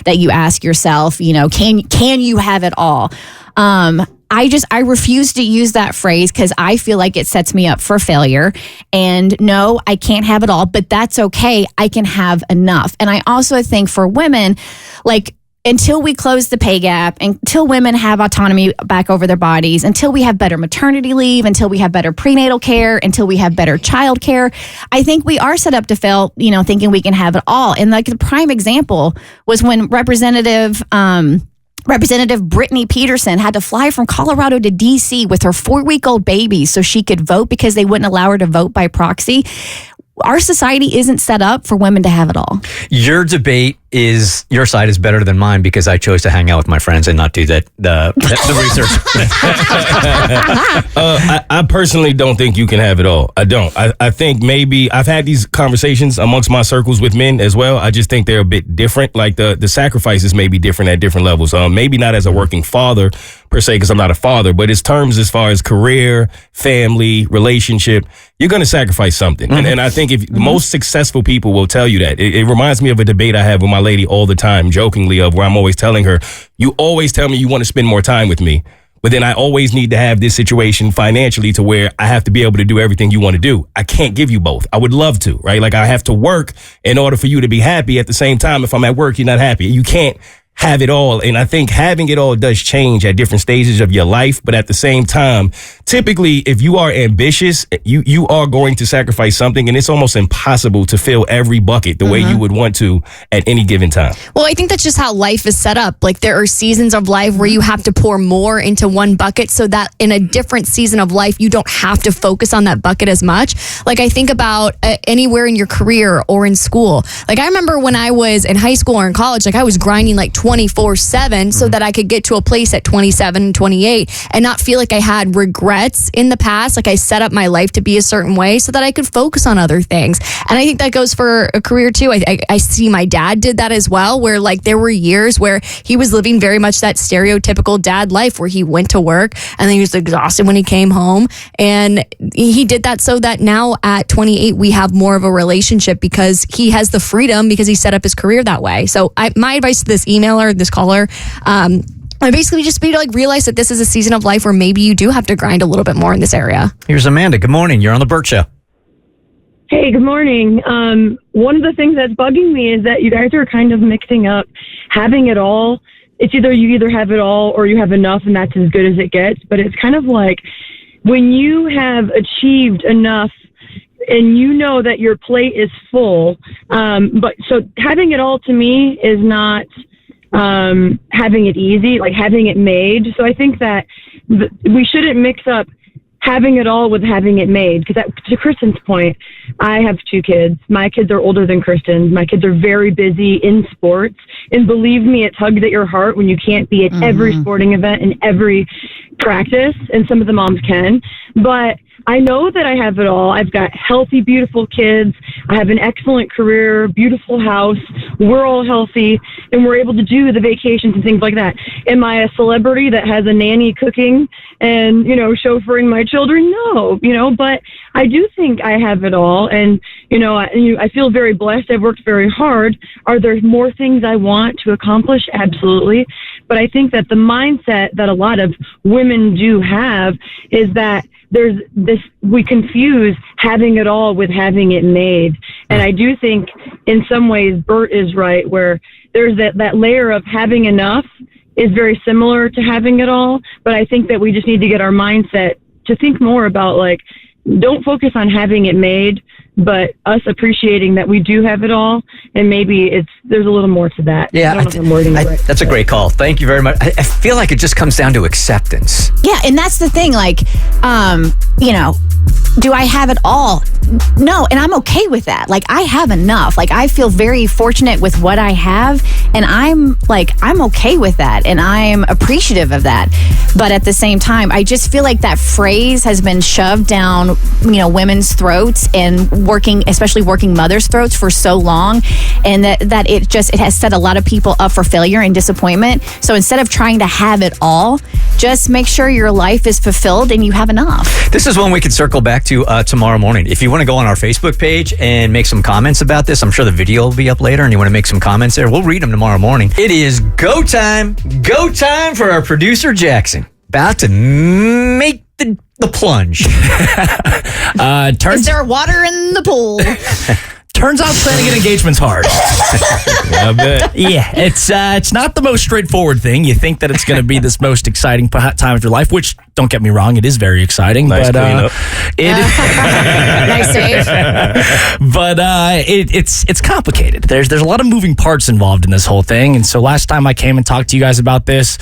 Speaker 2: that you ask yourself, can you have it all? I refuse to use that phrase because I feel like it sets me up for failure. And no, I can't have it all, but that's okay. I can have enough. And I also think for women, like, until we close the pay gap, until women have autonomy back over their bodies, until we have better maternity leave, until we have better prenatal care, until we have better child care, I think we are set up to fail, thinking we can have it all. And like the prime example was when Representative Brittany Peterson had to fly from Colorado to D.C. with her 4-week-old baby so she could vote because they wouldn't allow her to vote by proxy. Our society isn't set up for women to have it all.
Speaker 1: Your side is better than mine because I chose to hang out with my friends and not do the research.
Speaker 3: I personally don't think you can have it all. I don't. I think maybe I've had these conversations amongst my circles with men as well. I just think they're a bit different. Like the sacrifices may be different at different levels. Maybe not as a working father per se, because I'm not a father, but it's terms as far as career, family, relationship, you're going to sacrifice something. Mm-hmm. And I think if most successful people will tell you that. It reminds me of a debate I have with my lady all the time, jokingly, of where I'm always telling her, you always tell me you want to spend more time with me, but then I always need to have this situation financially to where I have to be able to do everything you want to do. I can't give you both. I would love to, right? Like I have to work in order for you to be happy. At the same time, if I'm at work, you're not happy. You can't have it all. And I think having it all does change at different stages of your life. But at the same time, typically, if you are ambitious, you are going to sacrifice something. And it's almost impossible to fill every bucket the way you would want to at any given time.
Speaker 4: Well, I think that's just how life is set up. Like there are seasons of life where you have to pour more into one bucket so that in a different season of life, you don't have to focus on that bucket as much. Like I think about anywhere in your career or in school. Like I remember when I was in high school or in college, like I was grinding like 24/7 so that I could get to a place at 27 and 28 and not feel like I had regrets in the past. Like I set up my life to be a certain way so that I could focus on other things. And I think that goes for a career too. I see my dad did that as well, where like there were years where he was living very much that stereotypical dad life where he went to work and then he was exhausted when he came home. And he did that so that now at 28, we have more of a relationship because he has the freedom because he set up his career that way. So my advice to this emailer, this caller, I basically just be to like realize that this is a season of life where maybe you do have to grind a little bit more in this area.
Speaker 1: Here's Amanda. Good morning. You're on the Bert Show.
Speaker 10: Hey, good morning. One of the things that's bugging me is that you guys are kind of mixing up having it all. It's either you either have it all or you have enough and that's as good as it gets. But it's kind of like when you have achieved enough and you know that your plate is full. But so having it all to me is not having it easy, like having it made. So I think that we shouldn't mix up having it all with having it made. Because to Kristen's point, I have 2 kids. My kids are older than Kristen's. My kids are very busy in sports. And believe me, it tugs at your heart when you can't be at every sporting event and every practice. And some of the moms can. But I know that I have it all. I've got healthy, beautiful kids. I have an excellent career, beautiful house. We're all healthy, and we're able to do the vacations and things like that. Am I a celebrity that has a nanny cooking and, chauffeuring my children? No, but I do think I have it all. And, I feel very blessed. I've worked very hard. Are there more things I want to accomplish? Absolutely. But I think that the mindset that a lot of women do have is that there's this, we confuse having it all with having it made. And I do think in some ways Bert is right, where there's that layer of having enough is very similar to having it all. But I think that we just need to get our mindset to think more about like, don't focus on having it made, but us appreciating that we do have it all, and maybe there's a little more to that.
Speaker 1: Yeah, that's a great call. Thank you very much. I feel like it just comes down to acceptance.
Speaker 2: Yeah, and that's the thing. Like, do I have it all? No, and I'm okay with that. Like, I have enough. Like, I feel very fortunate with what I have, and I'm okay with that, and I'm appreciative of that. But at the same time, I just feel like that phrase has been shoved down, women's throats and especially working mothers' throats for so long, and that it has set a lot of people up for failure and disappointment. So instead of trying to have it all, just make sure your life is fulfilled and you have enough.
Speaker 1: This is one we could circle back to tomorrow morning. If you want to go on our Facebook page and make some comments about this, I'm sure the video will be up later, and you want to make some comments there, we'll read them tomorrow morning. It is go time for our producer Jackson. About to make the plunge.
Speaker 2: Is there water in the pool?
Speaker 6: Turns out planning an engagement's hard.
Speaker 3: I bet.
Speaker 6: Yeah, it's not the most straightforward thing. You think that it's going to be this most exciting time of your life, which, don't get me wrong, it is very exciting.
Speaker 3: Nice
Speaker 6: but
Speaker 3: cleanup.
Speaker 2: Nice save.
Speaker 6: But it's complicated. There's a lot of moving parts involved in this whole thing. And so last time I came and talked to you guys about this,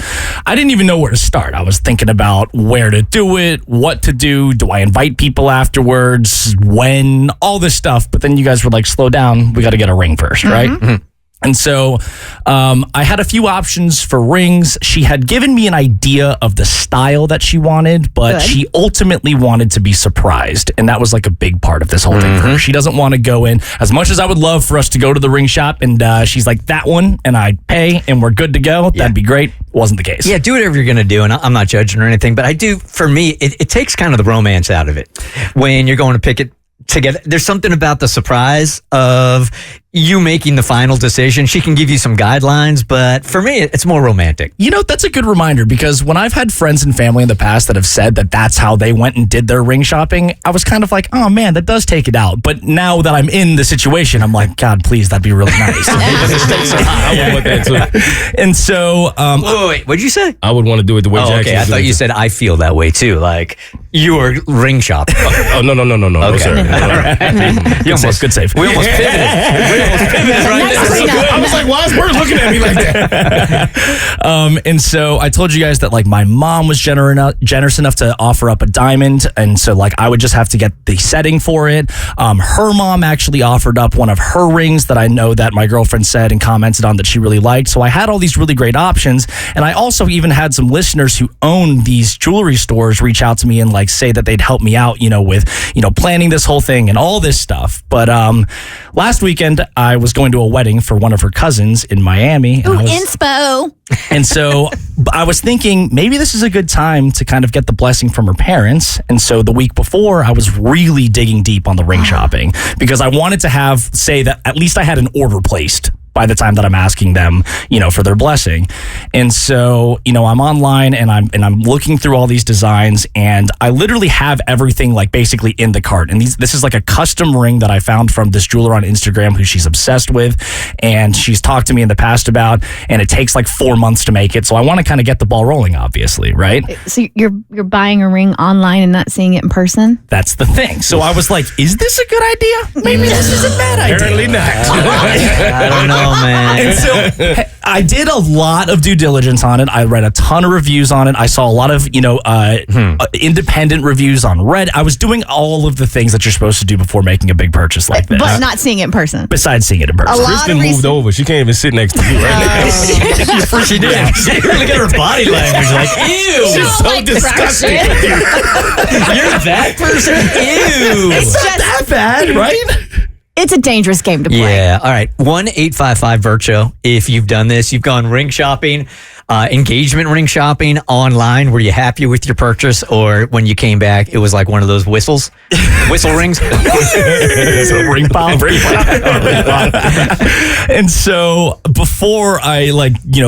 Speaker 6: I didn't even know where to start. I was thinking about where to do it, what to do I invite people afterwards, when, all this stuff. But then you guys were like, slow down, we got to get a ring first, right? Mm-hmm. And so I had a few options for rings. She had given me an idea of the style that she wanted, but she ultimately wanted to be surprised. And that was like a big part of this whole thing for her. She doesn't want to go in, as much as I would love for us to go to the ring shop and she's like, that one, and I'd pay and we're good to go. Yeah. That'd be great. Wasn't the case.
Speaker 1: Yeah, do whatever you're going to do. And I'm not judging or anything, but for me, it takes kind of the romance out of it. When you're going to pick it together, there's something about the surprise of you making the final decision. She can give you some guidelines, but for me, it's more romantic.
Speaker 6: You know, that's a good reminder because when I've had friends and family in the past that have said that that's how they went and did their ring shopping, I was kind of like, oh man, that does take it out. But now that I'm in the situation, I'm like, God, please, that'd be really nice.
Speaker 3: I would want that too.
Speaker 6: And so,
Speaker 1: Wait, what'd you say?
Speaker 3: I would want to do it the way Jackson.
Speaker 1: Okay, I thought you said I feel that way too. Like you were ring shopping.
Speaker 3: Oh no.
Speaker 1: Okay.
Speaker 3: Sorry.
Speaker 6: Good save.
Speaker 1: We almost pivoted.
Speaker 3: I was like, why is Bert looking at me like that?
Speaker 6: And so I told you guys that like my mom was generous enough to offer up a diamond, and so like I would just have to get the setting for it. Her mom actually offered up one of her rings that I know that my girlfriend said and commented on that she really liked. So I had all these really great options, and I also even had some listeners who own these jewelry stores reach out to me and like say that they'd help me out, with planning this whole thing and all this stuff. But last weekend I was going to a wedding for one of her cousins in Miami.
Speaker 2: Ooh, inspo.
Speaker 6: And so I was thinking maybe this is a good time to kind of get the blessing from her parents. And so the week before, I was really digging deep on the ring shopping because I wanted to say that at least I had an order placed by the time that I'm asking them, for their blessing. And so, I'm online and I'm looking through all these designs, and I literally have everything like basically in the cart. And this is like a custom ring that I found from this jeweler on Instagram who she's obsessed with, and she's talked to me in the past about, and it takes like 4 months to make it. So I want to kind of get the ball rolling, obviously, right?
Speaker 2: So you're buying a ring online and not seeing it in person?
Speaker 6: That's the thing. So I was like, is this a good idea? Maybe this is a bad idea.
Speaker 3: Apparently not.
Speaker 1: I don't know, man.
Speaker 6: And so I did a lot of due diligence on it. I read a ton of reviews on it. I saw a lot of, independent reviews on Reddit. I was doing all of the things that you're supposed to do before making a big purchase like this.
Speaker 2: But not seeing it in person.
Speaker 6: Besides seeing it in person.
Speaker 3: Kristen moved over. She can't even sit next to you right now.
Speaker 1: She did. Look at her body language. Like, ew.
Speaker 3: She's so disgusting.
Speaker 1: You're that person? Ew.
Speaker 6: It's not that bad, right?
Speaker 2: It's a dangerous game to play.
Speaker 1: Yeah. All right. 1-855-VERT-SHOW. If you've done this, you've gone ring shopping, engagement ring shopping online. Were you happy with your purchase, or when you came back, it was like one of those whistle rings?
Speaker 6: Ring pop. And so before I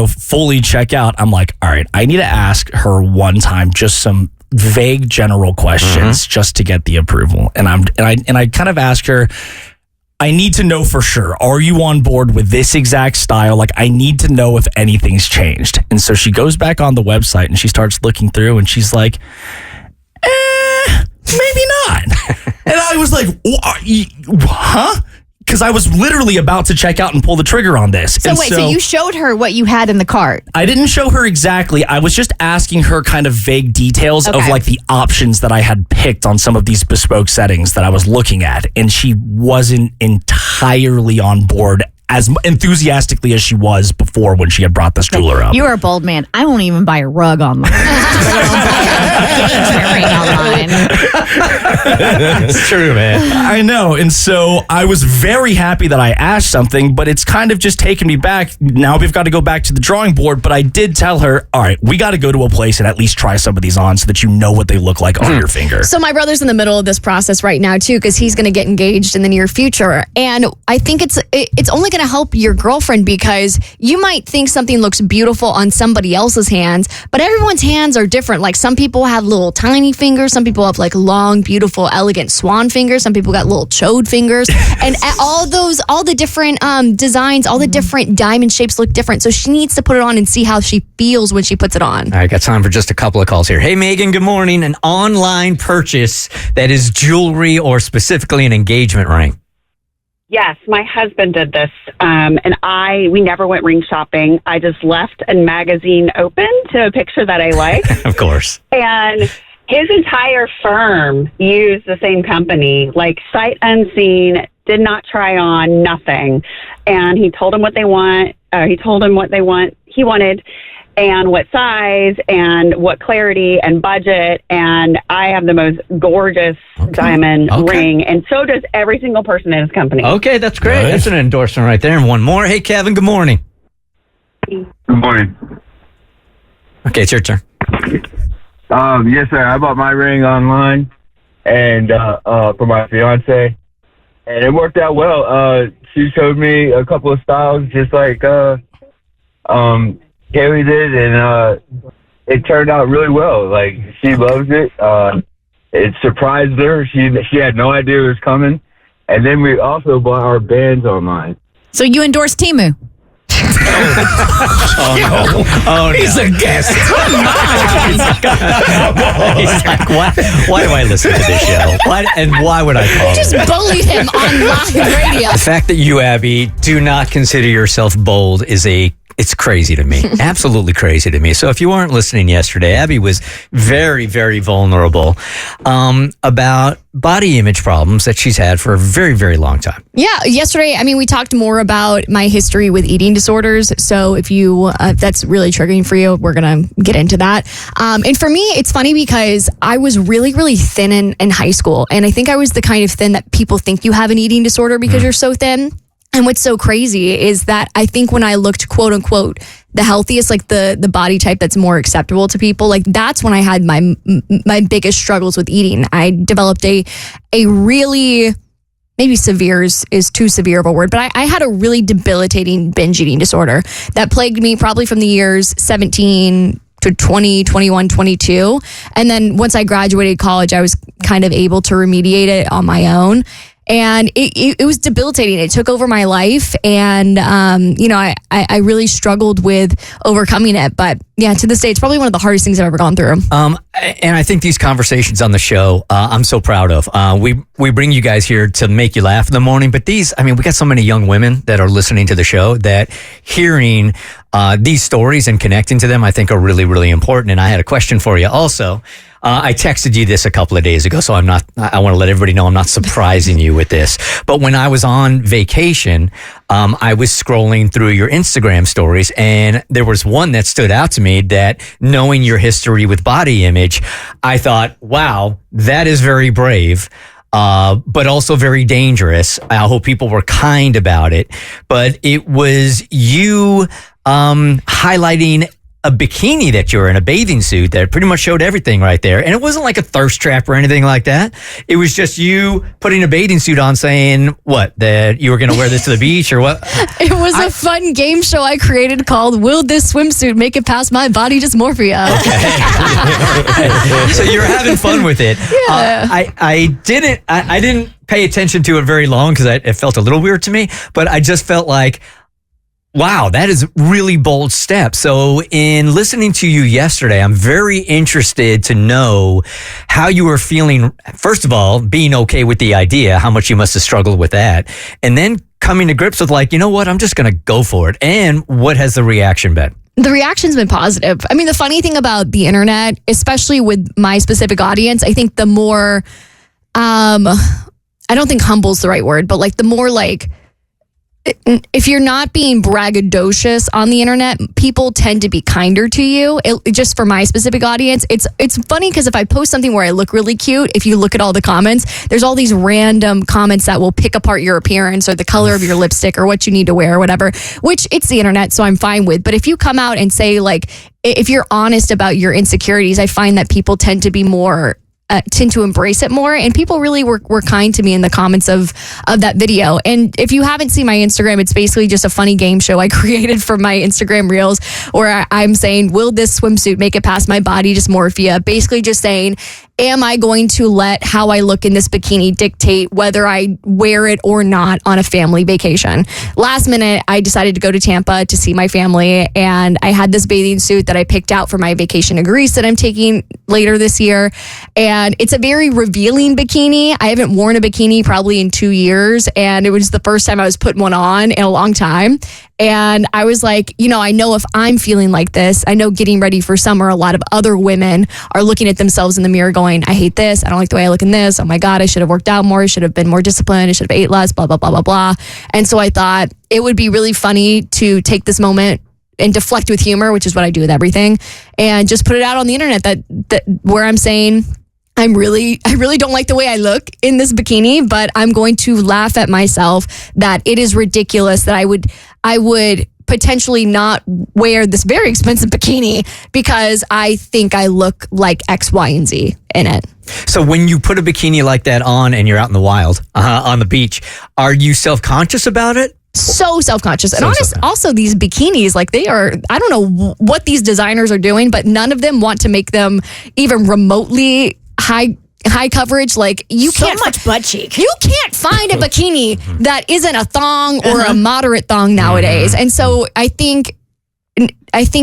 Speaker 6: fully check out, I'm like, all right, I need to ask her one time just some vague general questions just to get the approval. And I kind of ask her, I need to know for sure, are you on board with this exact style? Like, I need to know if anything's changed. And so she goes back on the website and she starts looking through and she's like, maybe not. And I was like, huh? Because I was literally about to check out and pull the trigger on this.
Speaker 2: So you showed her what you had in the cart?
Speaker 6: I didn't show her exactly. I was just asking her kind of vague details of like the options that I had picked on some of these bespoke settings that I was looking at. And she wasn't entirely on board as enthusiastically as she was before when she had brought this jeweler up.
Speaker 2: You are a bold man. I won't even buy a rug online.
Speaker 1: It's true, man.
Speaker 6: I know. And so I was very happy that I asked something, but it's kind of just taken me back. Now we've got to go back to the drawing board. But I did tell her, all right, we got to go to a place and at least try some of these on so that you know what they look like on your finger.
Speaker 4: So my brother's in the middle of this process right now too, because he's going to get engaged in the near future. And I think it's only going to help your girlfriend, because you might think something looks beautiful on somebody else's hands, but everyone's hands are different. Like some people have little tiny fingers, some people have like long, beautiful, elegant swan fingers, some people got little chode fingers, and all the different designs, all the different diamond shapes look different. So she needs to put it on and see how she feels when she puts it on.
Speaker 1: All right, got time for just a couple of calls here. Hey, Megan, good morning. An online purchase that is jewelry or specifically an engagement ring.
Speaker 12: Yes, my husband did this, and we never went ring shopping. I just left a magazine open to a picture that I liked.
Speaker 1: Of course.
Speaker 12: And his entire firm used the same company, like sight unseen, did not try on, nothing. And he told them what they want. He wanted, and what size and what clarity and budget. And I have the most gorgeous diamond ring, and so does every single person in his company.
Speaker 1: Okay, that's great. Nice. That's an endorsement right there. And one more. Hey, Kevin, good morning.
Speaker 7: Good morning.
Speaker 1: Okay, it's your turn.
Speaker 7: Yes, sir. I bought my ring online and for my fiance, and it worked out well. She showed me a couple of styles, just like Haley did, and it turned out really well. Like, she loves it. It surprised her. She had no idea it was coming. And then we also bought our bands online.
Speaker 2: So you endorsed Temu?
Speaker 1: Oh,
Speaker 3: He's a guest.
Speaker 1: He's like, why do I listen to this show? Why would I call
Speaker 4: Just
Speaker 1: him?
Speaker 4: bullied him on live radio.
Speaker 1: The fact that you, Abby, do not consider yourself bold it's crazy to me. Absolutely crazy to me. So if you weren't listening yesterday, Abby was very, very vulnerable about body image problems that she's had for a very, very long time.
Speaker 4: Yeah, yesterday, we talked more about my history with eating disorders. So if that's really triggering for you, we're going to get into that. And for me, it's funny because I was really, really thin in high school. And I think I was the kind of thin that people think you have an eating disorder because you're so thin. And what's so crazy is that I think when I looked, quote unquote, the healthiest, like the body type that's more acceptable to people, like that's when I had my biggest struggles with eating. I developed a really, maybe severe is too severe of a word, but I had a really debilitating binge eating disorder that plagued me probably from the years 17 to 20, 21, 22. And then once I graduated college, I was kind of able to remediate it on my own. And it was debilitating. It took over my life. And, I really struggled with overcoming it. But yeah, to this day, it's probably one of the hardest things I've ever gone through.
Speaker 1: And I think these conversations on the show, I'm so proud of. We bring you guys here to make you laugh in the morning. But we got so many young women that are listening to the show that hearing these stories and connecting to them, I think are really, really important. And I had a question for you also. I texted you this a couple of days ago, so I want to let everybody know I'm not surprising you with this. But when I was on vacation, I was scrolling through your Instagram stories, and there was one that stood out to me that, knowing your history with body image, I thought, wow, that is very brave. But also very dangerous. I hope people were kind about it. But it was you highlighting a bikini that you're in, a bathing suit that pretty much showed everything right there. And it wasn't like a thirst trap or anything like that. It was just you putting a bathing suit on saying, what, that you were going to wear this to the beach or what?
Speaker 4: It was a fun game show I created called Will This Swimsuit Make It Past My Body Dysmorphia?
Speaker 1: Okay. So you're having fun with it.
Speaker 4: Yeah.
Speaker 1: I didn't pay attention to it very long because it felt a little weird to me, but I just felt like, wow, that is really bold step. So in listening to you yesterday, I'm very interested to know how you were feeling. First of all, being okay with the idea, how much you must have struggled with that. And then coming to grips with like, you know what, I'm just going to go for it. And what has the reaction been?
Speaker 4: The reaction's been positive. The funny thing about the internet, especially with my specific audience, I think the more, I don't think humble's the right word, but like the more like, if you're not being braggadocious on the internet, people tend to be kinder to you. Just for my specific audience, it's funny because if I post something where I look really cute, if you look at all the comments, there's all these random comments that will pick apart your appearance or the color of your lipstick or what you need to wear or whatever, which it's the internet, so I'm fine with. But if you come out and say, like, if you're honest about your insecurities, I find that people tend to be more tend to embrace it more, and people really were kind to me in the comments of that video. And if you haven't seen my Instagram, it's basically just a funny game show I created for my Instagram reels where I'm saying, will this swimsuit make it past my body dysmorphia? Basically just saying, am I going to let how I look in this bikini dictate whether I wear it or not on a family vacation? Last minute, I decided to go to Tampa to see my family, and I had this bathing suit that I picked out for my vacation to Greece that I'm taking later this year. And it's a very revealing bikini. I haven't worn a bikini probably in 2 years, and it was the first time I was putting one on in a long time. And I was like, I know if I'm feeling like this, I know getting ready for summer, a lot of other women are looking at themselves in the mirror going, I hate this. I don't like the way I look in this. Oh my God, I should have worked out more. I should have been more disciplined. I should have ate less, blah, blah, blah, blah, blah. And so I thought it would be really funny to take this moment and deflect with humor, which is what I do with everything, and just put it out on the internet that where I'm saying, I really don't like the way I look in this bikini, but I'm going to laugh at myself that it is ridiculous that I would potentially not wear this very expensive bikini because I think I look like X, Y, and Z in it.
Speaker 1: So when you put a bikini like that on and you're out in the wild, on the beach, are you self-conscious about it?
Speaker 4: So self-conscious. And also these bikinis, like they are, I don't know what these designers are doing, but none of them want to make them even remotely high coverage. Like you can't
Speaker 2: so much butt cheek.
Speaker 4: You can't find a bikini that isn't a thong or a moderate thong nowadays. And so I think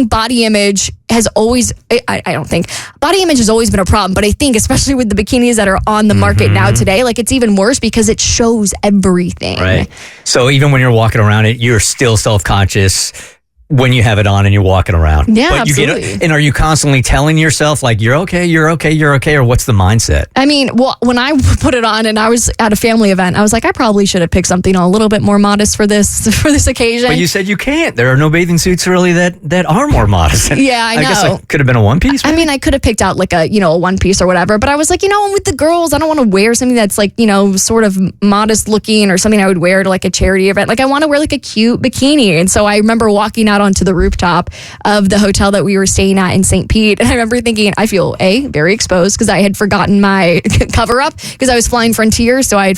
Speaker 4: body image has always, I don't think body image has always been a problem, but I think especially with the bikinis that are on the market now today, like it's even worse because it shows everything.
Speaker 1: Right. So even when you're walking around it, you're still self-conscious when you have it on and you're walking around.
Speaker 4: Yeah,
Speaker 1: but
Speaker 4: absolutely.
Speaker 1: And are you constantly telling yourself like, you're okay, or what's the mindset?
Speaker 4: I mean, well, when I put it on and I was at a family event, I was like, I probably should have picked something a little bit more modest for this occasion.
Speaker 1: But you said you can't. There are no bathing suits really that are more modest.
Speaker 4: Yeah, I know.
Speaker 1: I guess it could have been a one piece.
Speaker 4: I mean, I could have picked out like a one piece or whatever, but I was like, with the girls, I don't want to wear something that's like, sort of modest looking or something I would wear to like a charity event. Like I want to wear like a cute bikini. And so I remember walking out onto the rooftop of the hotel that we were staying at in St. Pete. And I remember thinking, I feel very exposed because I had forgotten my cover up because I was flying Frontier. So I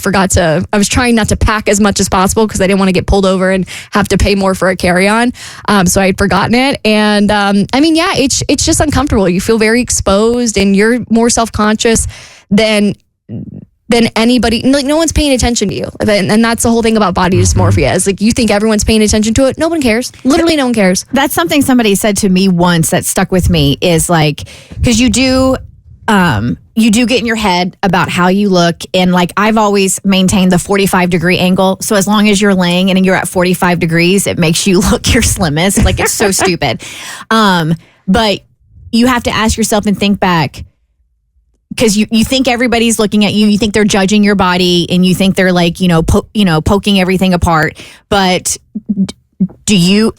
Speaker 4: was trying not to pack as much as possible because I didn't want to get pulled over and have to pay more for a carry-on. So I had forgotten it. And it's just uncomfortable. You feel very exposed and you're more self-conscious than anybody. Like no one's paying attention to you. And that's the whole thing about body dysmorphia is like you think everyone's paying attention to it. No one cares. Literally no one cares.
Speaker 2: That's something somebody said to me once that stuck with me is like, because you do get in your head about how you look. And like, I've always maintained the 45-degree angle. So as long as you're laying and you're at 45 degrees, it makes you look your slimmest. Like it's so stupid. But you have to ask yourself and think back, because you think everybody's looking at you, you think they're judging your body, and you think they're like, poking everything apart. But do you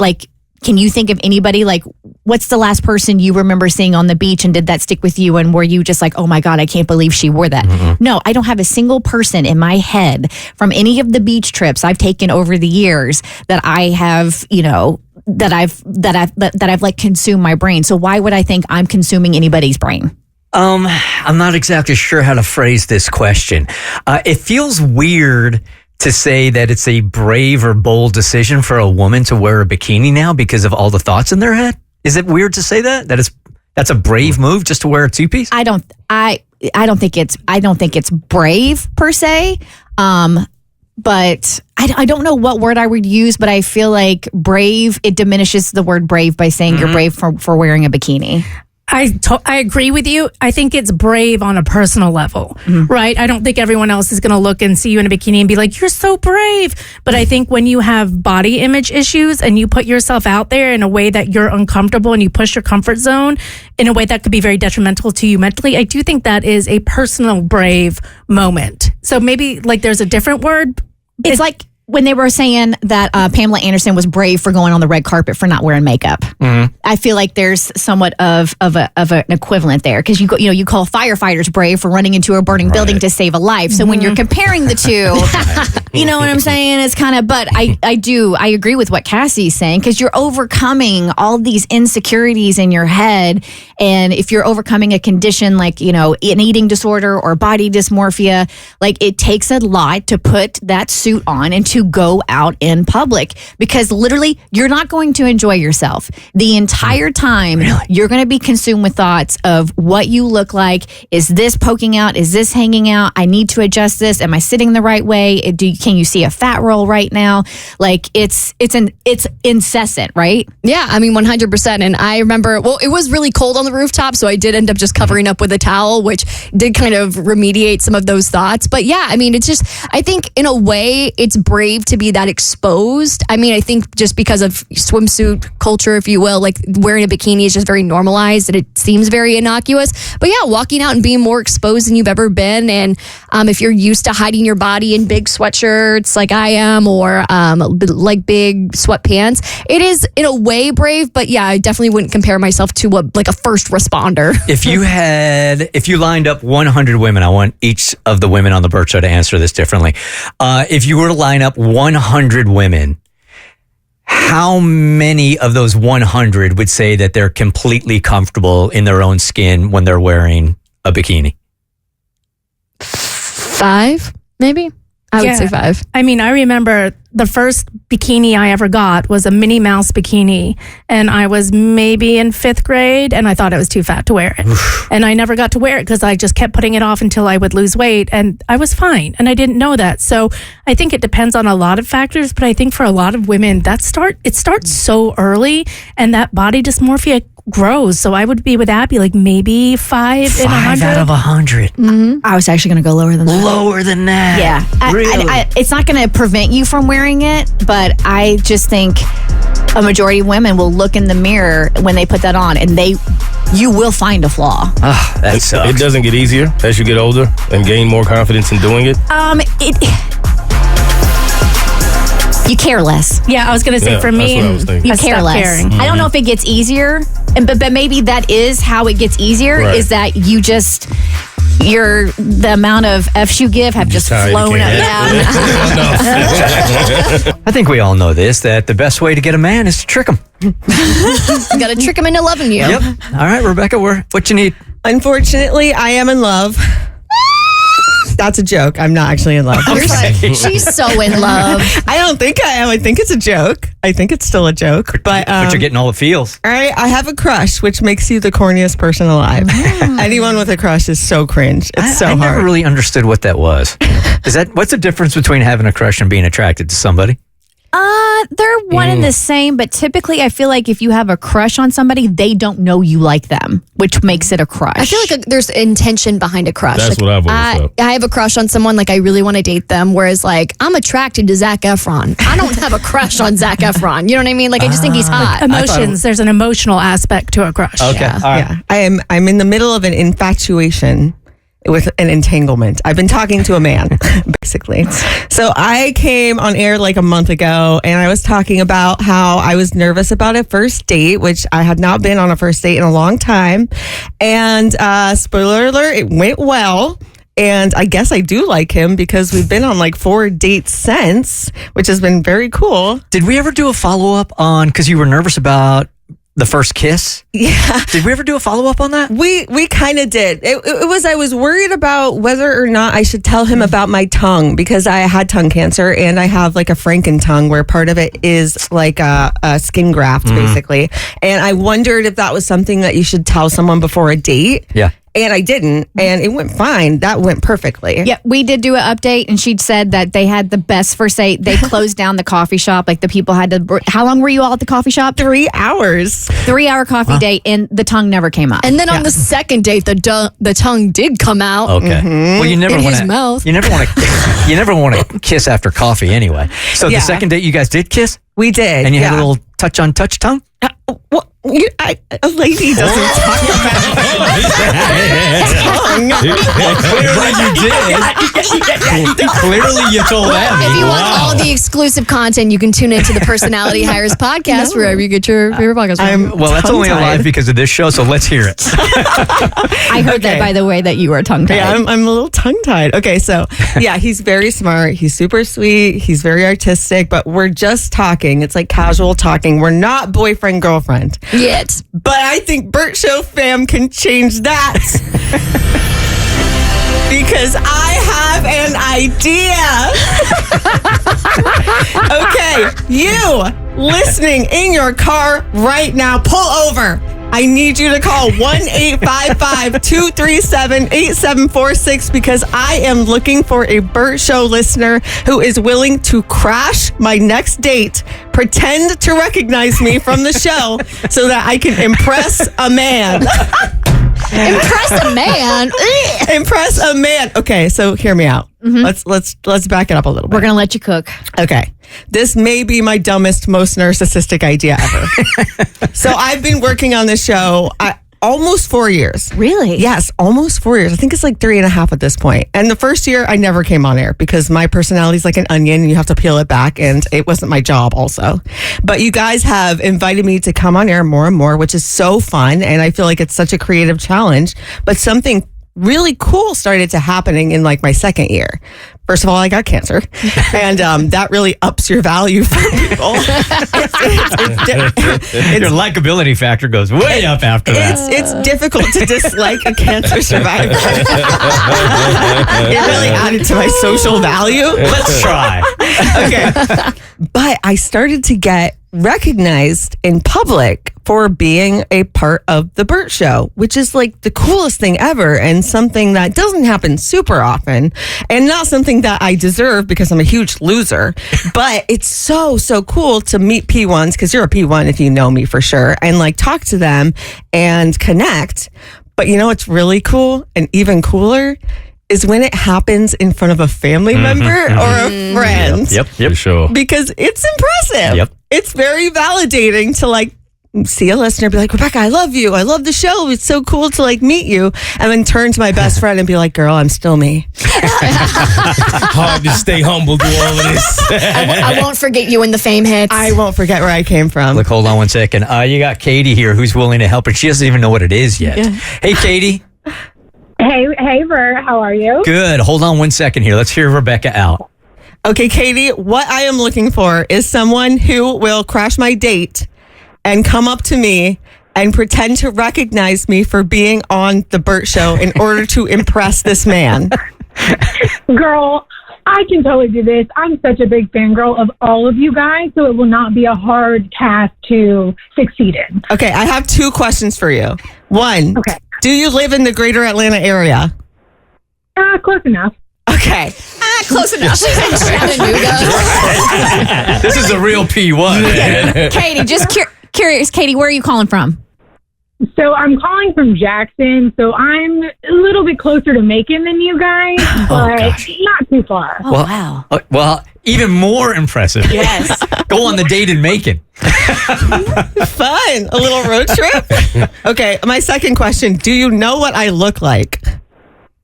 Speaker 2: can you think of anybody, like, what's the last person you remember seeing on the beach and did that stick with you? And were you just like, oh my God, I can't believe she wore that? No, I don't have a single person in my head from any of the beach trips I've taken over the years that I have, that I've like consumed my brain. So why would I think I'm consuming anybody's brain?
Speaker 1: I'm not exactly sure how to phrase this question. It feels weird to say that it's a brave or bold decision for a woman to wear a bikini now because of all the thoughts in their head. Is it weird to say that that's a brave move just to wear a two-piece?
Speaker 2: I don't think it's brave per se. But I don't know what word I would use, but I feel like brave, it diminishes the word brave by saying you're brave for wearing a bikini.
Speaker 5: I agree with you. I think it's brave on a personal level, right? I don't think everyone else is going to look and see you in a bikini and be like, you're so brave. But I think when you have body image issues and you put yourself out there in a way that you're uncomfortable and you push your comfort zone in a way that could be very detrimental to you mentally, I do think that is a personal brave moment. So maybe like there's a different word.
Speaker 2: It's like when they were saying that Pamela Anderson was brave for going on the red carpet for not wearing makeup. I feel like there's somewhat of an equivalent there, because you call firefighters brave for running into a burning building to save a life. So when you're comparing the two, you know what I'm saying? It's kind of, but I agree with what Cassie's saying, because you're overcoming all these insecurities in your head. And if you're overcoming a condition like, an eating disorder or body dysmorphia, like it takes a lot to put that suit on and to go out in public, because literally you're not going to enjoy yourself the entire time. You're going to be consumed with thoughts of what you look like. Is this poking out? Is this hanging out? I need to adjust this. Am I sitting the right way? Can you see a fat roll right now? Like it's incessant, right?
Speaker 4: Yeah, I mean 100%. And I remember, it was really cold on the rooftop, so I did end up just covering up with a towel, which did kind of remediate some of those thoughts. But yeah, I mean, I think in a way it's brave to be that exposed. I mean, I think just because of swimsuit culture, if you will, like wearing a bikini is just very normalized and it seems very innocuous. But yeah, walking out and being more exposed than you've ever been. And if you're used to hiding your body in big sweatshirts like I am, or like big sweatpants, it is in a way brave. But yeah, I definitely wouldn't compare myself to a first responder.
Speaker 1: If you lined up 100 women, I want each of the women on the Bert Show to answer this differently. If you were to line up 100 women, how many of those 100 would say that they're completely comfortable in their own skin when they're wearing a bikini?
Speaker 4: 5, maybe? I would say 5.
Speaker 5: I mean, I remember the first bikini I ever got was a Minnie Mouse bikini, and I was maybe in 5th grade, and I thought I was too fat to wear it. And I never got to wear it because I just kept putting it off until I would lose weight, and I was fine, and I didn't know that. So I think it depends on a lot of factors, but I think for a lot of women, it starts so early, and that body dysmorphia grows. So I would be with Abby, like maybe 5 in 100.
Speaker 1: 5 out of 100.
Speaker 2: I was actually going to go lower than that.
Speaker 1: Lower than that.
Speaker 2: Yeah.
Speaker 1: Really?
Speaker 2: It's not going to prevent you from wearing it, but I just think a majority of women will look in the mirror when they put that on, and you will find a flaw.
Speaker 1: That sucks.
Speaker 3: It doesn't get easier as you get older and gain more confidence in doing it.
Speaker 2: You care less.
Speaker 5: Yeah, I was going to say for me,
Speaker 2: you care less.
Speaker 5: Caring.
Speaker 2: I don't know if it gets easier, but maybe that is how it gets easier.
Speaker 3: Right.
Speaker 2: Is that you just the amount of F's you give have just flown up down.
Speaker 1: I think we all know this, that the best way to get a man is to trick him.
Speaker 4: You got to trick him into loving you.
Speaker 1: Yep. All right, Rebecca, what you need?
Speaker 13: Unfortunately, I am in love. That's a joke. I'm not actually in love.
Speaker 2: She's so in love.
Speaker 13: I don't think I am. I think it's a joke. I think it's still a joke. But
Speaker 1: you're getting all the feels.
Speaker 13: All right. I have a crush, which makes you the corniest person alive. Anyone with a crush is so cringe. It's so
Speaker 1: I
Speaker 13: hard.
Speaker 1: never really understood what that was. What's the difference between having a crush and being attracted to somebody?
Speaker 2: They're one and the same, but typically I feel like if you have a crush on somebody, they don't know you like them, which makes it a crush.
Speaker 4: I feel like there's intention behind a crush.
Speaker 3: That's what I've always thought.
Speaker 4: I have a crush on someone, like I really want to date them, whereas like I'm attracted to Zac Efron. I don't have a crush on Zac Efron. You know what I mean? Like I just think he's hot.
Speaker 5: Emotions. There's an emotional aspect to a crush.
Speaker 1: Okay.
Speaker 5: Yeah.
Speaker 1: All right.
Speaker 13: Yeah. I'm in the middle of an infatuation with an entanglement. I've been talking to a man, basically. So I came on air like a month ago, and I was talking about how I was nervous about a first date, which I had not been on a first date in a long time. And spoiler alert, it went well. And I guess I do like him because we've been on like 4 dates since, which has been very cool.
Speaker 1: Did we ever do a follow-up on, because you were nervous about the first kiss?
Speaker 13: Yeah.
Speaker 1: Did we ever do a follow-up on that?
Speaker 13: We kind of did. I was worried about whether or not I should tell him about my tongue because I had tongue cancer and I have like a Franken tongue where part of it is like a skin graft basically. And I wondered if that was something that you should tell someone before a date.
Speaker 1: Yeah.
Speaker 13: And I didn't, and it went fine. That went perfectly.
Speaker 2: Yeah, we did do an update, and she said that they had the best first date. They closed down the coffee shop. Like the people had to. How long were you all at the coffee shop?
Speaker 13: 3 hours.
Speaker 2: 3-hour coffee date, and the tongue never came up.
Speaker 4: And then on the second date, the tongue did come out.
Speaker 1: Okay. Well, you never
Speaker 4: In
Speaker 1: want
Speaker 4: his mouth.
Speaker 1: You never want to. You never want to kiss after coffee, anyway. So
Speaker 13: Yeah.
Speaker 1: the second date, you guys did kiss,
Speaker 13: We did.
Speaker 1: and you had a
Speaker 13: yeah.
Speaker 1: little touch on touch tongue.
Speaker 13: Well, a lady doesn't talk about tongue.
Speaker 1: Clearly you did. Clearly you told Abby.
Speaker 4: If you want all the exclusive content, you can tune into the Personality Hires podcast wherever you get your favorite podcast from.
Speaker 1: Well, that's only
Speaker 13: tongue-tied.
Speaker 1: alive because of this show, so let's hear it.
Speaker 2: I heard that, by the way, that you were tongue-tied.
Speaker 13: Yeah, I'm a little tongue-tied. Okay, so yeah, he's very smart. He's super sweet. He's very artistic, but we're just talking. It's like casual talking. We're not boyfriend, girlfriend.
Speaker 4: Yet.
Speaker 13: But I think Bert Show fam can change that. Because I have an idea. Okay, you listening in your car right now, pull over. I need you to call 1-855-237-8746 because I am looking for a Bert Show listener who is willing to crash my next date, pretend to recognize me from the show so that I can impress a man.
Speaker 4: Impress a man.
Speaker 13: Impress a man. Okay, so hear me out. Let's back it up a little bit.
Speaker 2: We're going to let you cook.
Speaker 13: Okay. This may be my dumbest, most narcissistic idea ever. So I've been working on this show almost 4 years.
Speaker 2: Really?
Speaker 13: Yes, almost 4 years. I think it's like 3.5 at this point. And the first year I never came on air because my personality is like an onion and you have to peel it back. And it wasn't my job also. But you guys have invited me to come on air more and more, which is so fun. And I feel like it's such a creative challenge. But something really cool started to happening in like my second year. First of all, I got cancer, and that really ups your value for people.
Speaker 1: Your likability factor goes way up after that.
Speaker 13: It's difficult to dislike a cancer survivor. It really added to my social value.
Speaker 1: Let's try.
Speaker 13: Okay. But I started to get recognized in public for being a part of the Bert Show, which is like the coolest thing ever and something that doesn't happen super often and not something that I deserve because I'm a huge loser. But it's so cool to meet P1s, because you're a P1 if you know me for sure, and like talk to them and connect. But you know what's really cool and even cooler is when it happens in front of a family member or a friend.
Speaker 1: Yep.
Speaker 3: For sure.
Speaker 13: Because it's impressive.
Speaker 1: Yep.
Speaker 13: It's very validating to like see a listener be like, Rebecca, I love you. I love the show. It's so cool to like meet you. And then turn to my best friend and be like, girl, I'm still me.
Speaker 3: Hard to stay humble through all of this.
Speaker 4: I won't forget you when the fame hits.
Speaker 13: I won't forget where I came from.
Speaker 1: Look, hold on one second. You got Katie here who's willing to help, and she doesn't even know what it is yet.
Speaker 13: Yeah.
Speaker 1: Hey, Katie.
Speaker 8: Hey, Bert, how are you?
Speaker 1: Good. Hold on one second here. Let's hear Rebecca out.
Speaker 13: Okay, Katie, what I am looking for is someone who will crash my date and come up to me and pretend to recognize me for being on the Bert Show in order to impress this man.
Speaker 8: Girl, I can totally do this. I'm such a big fangirl of all of you guys, so it will not be a hard task to succeed in.
Speaker 13: Okay, I have 2 questions for you. One,
Speaker 8: Okay.
Speaker 13: do you live in the greater Atlanta area?
Speaker 8: Close enough.
Speaker 13: Okay.
Speaker 4: Close enough. She's in Chattanooga.
Speaker 1: This is a real P1.
Speaker 2: Katie, just curious. Katie, where are you calling from?
Speaker 8: So I'm calling from Jackson, so I'm a little bit closer to Macon than you guys, but not too far.
Speaker 2: Oh, wow.
Speaker 1: Well, even more impressive.
Speaker 2: Yes.
Speaker 1: Go on the date in Macon.
Speaker 13: Fun. A little road trip? Okay, my second question. Do you know what I look like?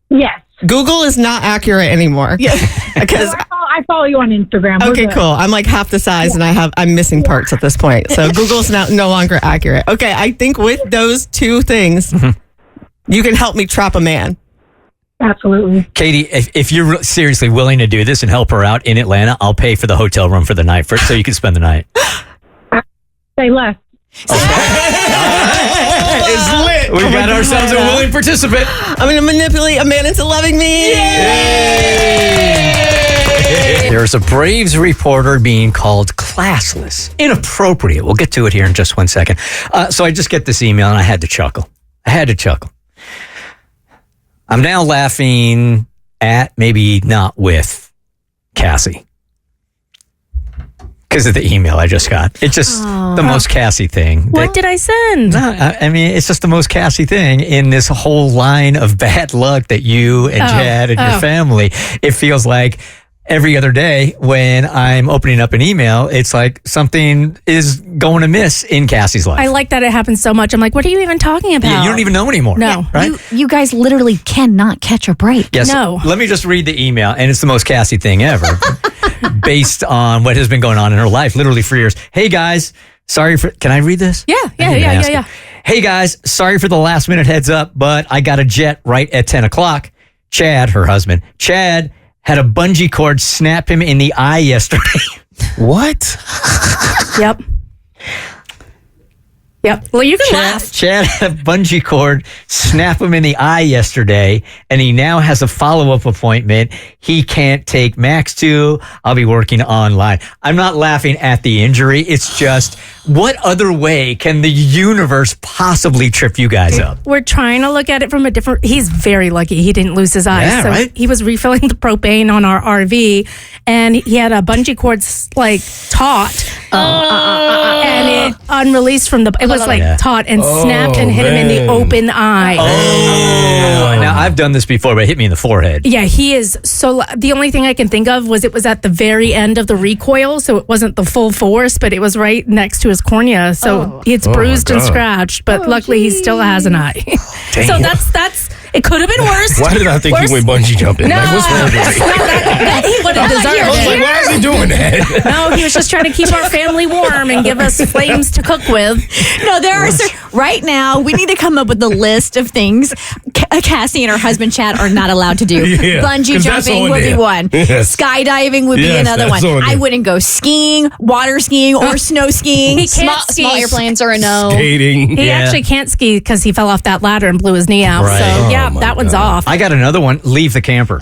Speaker 8: Yes.
Speaker 13: Google is not accurate anymore. Yeah. Because
Speaker 8: I follow you on Instagram. We're
Speaker 13: okay,
Speaker 8: good.
Speaker 13: cool. I'm like half the size and I'm missing parts at this point. So Google's now no longer accurate. Okay, I think with those 2 things, you can help me trap a man.
Speaker 8: Absolutely.
Speaker 1: Katie, if you're seriously willing to do this and help her out in Atlanta, I'll pay for the hotel room for the night so you can spend the night.
Speaker 8: Say less.
Speaker 3: It's lit.
Speaker 1: We got ourselves a willing participant.
Speaker 13: I'm going to manipulate a man into loving me. Yay!
Speaker 1: There's a Braves reporter being called classless, inappropriate. We'll get to it here in just one second. So I just get this email and I had to chuckle. I'm now laughing at, maybe not with, Cassie. Because of the email I just got. It's just the most Cassie thing.
Speaker 5: What did I send?
Speaker 1: I mean, it's just the most Cassie thing in this whole line of bad luck that you and Chad and your family. It feels like every other day when I'm opening up an email, it's like something is going amiss in Cassie's life.
Speaker 5: I like that it happens so much. I'm like, what are you even talking about?
Speaker 1: Yeah, you don't even know anymore.
Speaker 5: No.
Speaker 1: Right?
Speaker 2: You guys literally cannot catch a break.
Speaker 1: Yes.
Speaker 5: No.
Speaker 1: Let me just read the email, and it's the most Cassie thing ever, based on what has been going on in her life, literally for years. Hey guys, sorry for. Can I read this?
Speaker 5: Yeah.
Speaker 1: Hey guys, sorry for the last minute heads up, but I got a jet right at 10 o'clock. Chad, her husband, Chad had a bungee cord snap him in the eye yesterday.
Speaker 3: What?
Speaker 5: Yep. Well, you can laugh.
Speaker 1: Chad had a bungee cord snap him in the eye yesterday, and he now has a follow-up appointment he can't take Max to. I'll be working online. I'm not laughing at the injury. It's just, what other way can the universe possibly trip you guys up?
Speaker 5: We're trying to look at it from a different. He's very lucky he didn't lose his eyes.
Speaker 1: Yeah, right?
Speaker 5: He was refilling the propane on our RV, and he had a bungee cord like taut, and it unreleased from the. It was like taut and snapped and hit him in the open eye.
Speaker 1: Now I've done this before, but it hit me in the forehead.
Speaker 5: Yeah, he is so. The only thing I can think of was it was at the very end of the recoil, so it wasn't the full force, but it was right next to his cornea, so it's bruised and scratched. But luckily, he still has an eye. So that's It could have been worse.
Speaker 3: Why did I think
Speaker 5: Worse?
Speaker 3: he went bungee jumping?
Speaker 5: No,
Speaker 3: like, what's wrong with me?
Speaker 5: He would have deserved
Speaker 3: I was like,
Speaker 5: it.
Speaker 3: why is he doing that?
Speaker 5: No, he was just trying to keep our family warm and give us flames to cook with.
Speaker 2: No, there are right now. We need to come up with a list of things Cassie and her husband Chad are not allowed to do.
Speaker 3: Yeah,
Speaker 2: Bungee
Speaker 3: 'cause that's
Speaker 2: jumping
Speaker 3: on
Speaker 2: would be
Speaker 3: there.
Speaker 2: one.
Speaker 3: Yes.
Speaker 2: Skydiving would be
Speaker 3: Yes,
Speaker 2: another
Speaker 3: that's
Speaker 2: one.
Speaker 3: on
Speaker 2: I
Speaker 3: there.
Speaker 2: wouldn't go skiing, water skiing, or snow skiing.
Speaker 5: He can't
Speaker 4: Small
Speaker 5: ski.
Speaker 4: airplanes are a no.
Speaker 3: Skating.
Speaker 5: He actually can't ski because he fell off that ladder and blew his knee out.
Speaker 1: Right.
Speaker 5: So, yeah,
Speaker 3: Oh, my
Speaker 5: that one's
Speaker 3: God.
Speaker 5: off.
Speaker 1: I got another one. Leave the camper.
Speaker 5: Or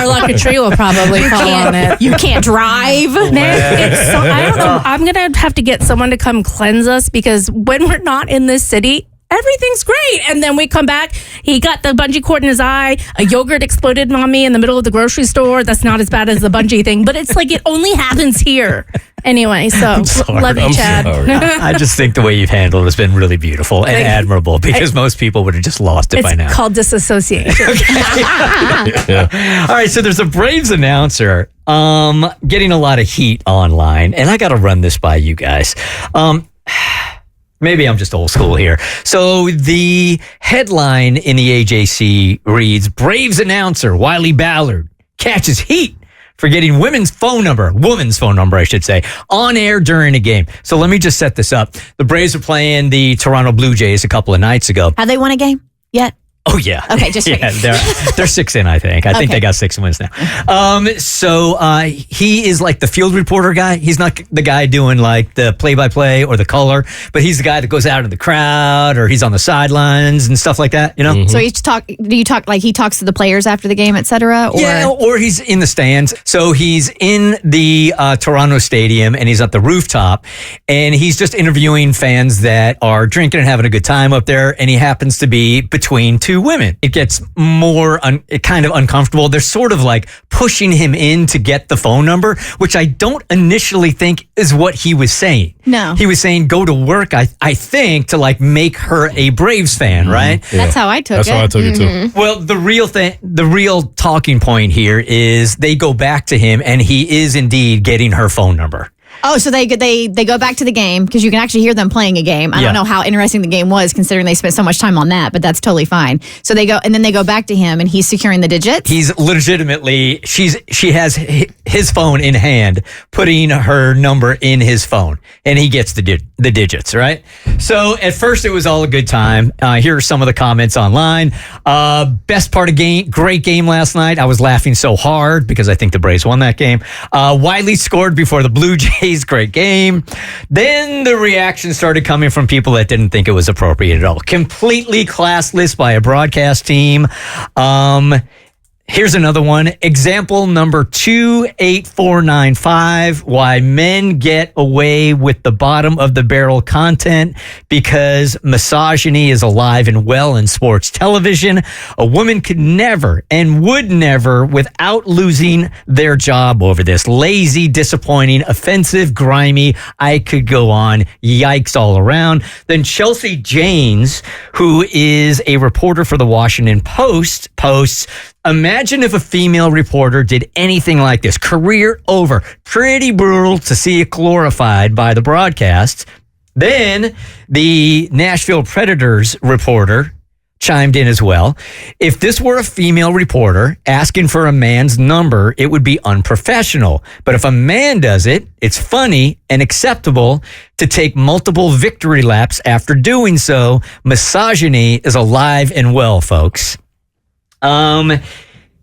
Speaker 5: like a tree will probably fall on it.
Speaker 2: You can't drive.
Speaker 5: Man, it's so, I don't know. I'm going to have to get someone to come cleanse us because when we're not in this city, everything's great. And then we come back. He got the bungee cord in his eye. A yogurt exploded on me in the middle of the grocery store. That's not as bad as the bungee thing, but it's like it only happens here. Anyway, so love you,
Speaker 3: I'm
Speaker 5: Chad.
Speaker 3: sorry.
Speaker 1: I just think the way you've handled it has been really beautiful and admirable because most people would have just lost it by now.
Speaker 5: It's called disassociation.
Speaker 1: All right, so there's a Braves announcer getting a lot of heat online, and I got to run this by you guys. Maybe I'm just old school here. So the headline in the AJC reads, Braves announcer Wiley Ballard catches heat for getting women's phone number, I should say, on air during a game. So let me just set this up. The Braves were playing the Toronto Blue Jays a couple of nights ago.
Speaker 2: Have they won a game yet?
Speaker 1: Oh, yeah.
Speaker 2: Okay, just
Speaker 1: yeah, they're 6 in, I think. I think they got 6 wins now. So he is like the field reporter guy. He's not the guy doing like the play-by-play or the color, but he's the guy that goes out in the crowd or he's on the sidelines and stuff like that, you know?
Speaker 2: So do you talk like he talks to the players after the game, et cetera? Or?
Speaker 1: Yeah, or he's in the stands. So he's in the Toronto Stadium and he's at the rooftop and he's just interviewing fans that are drinking and having a good time up there. And he happens to be between two women. It gets more kind of uncomfortable. They're sort of like pushing him in to get the phone number, which I don't initially think is what he was saying.
Speaker 2: No.
Speaker 1: He was saying go to work, I think, to like make her a Braves fan, right?
Speaker 2: Yeah. That's how I took it.
Speaker 3: That's how I took it too.
Speaker 1: Well, the real talking point here is they go back to him and he is indeed getting her phone number.
Speaker 2: Oh, so they go back to the game because you can actually hear them playing a game. I don't know how interesting the game was considering they spent so much time on that, but that's totally fine. So they go back to him and he's securing the digits.
Speaker 1: He's legitimately she has his phone in hand, putting her number in his phone, and he gets the digits, right? So at first it was all a good time. Here are some of the comments online. Best part of game, great game last night. I was laughing so hard because I think the Braves won that game. Wiley scored before the Blue Jays. Great game. Then the reaction started coming from people that didn't think it was appropriate at all. Completely classless by a broadcast team. Here's another one. Example number 28495. Why men get away with the bottom of the barrel content because misogyny is alive and well in sports television. A woman could never and would never without losing their job over this. Lazy, disappointing, offensive, grimy. I could go on. Yikes all around. Then Chelsea Janes, who is a reporter for the Washington Post, posts, imagine if a female reporter did anything like this. Career over. Pretty brutal to see it glorified by the broadcasts. Then the Nashville Predators reporter chimed in as well. If this were a female reporter asking for a man's number, it would be unprofessional. But if a man does it, it's funny and acceptable to take multiple victory laps after doing so. Misogyny is alive and well, folks.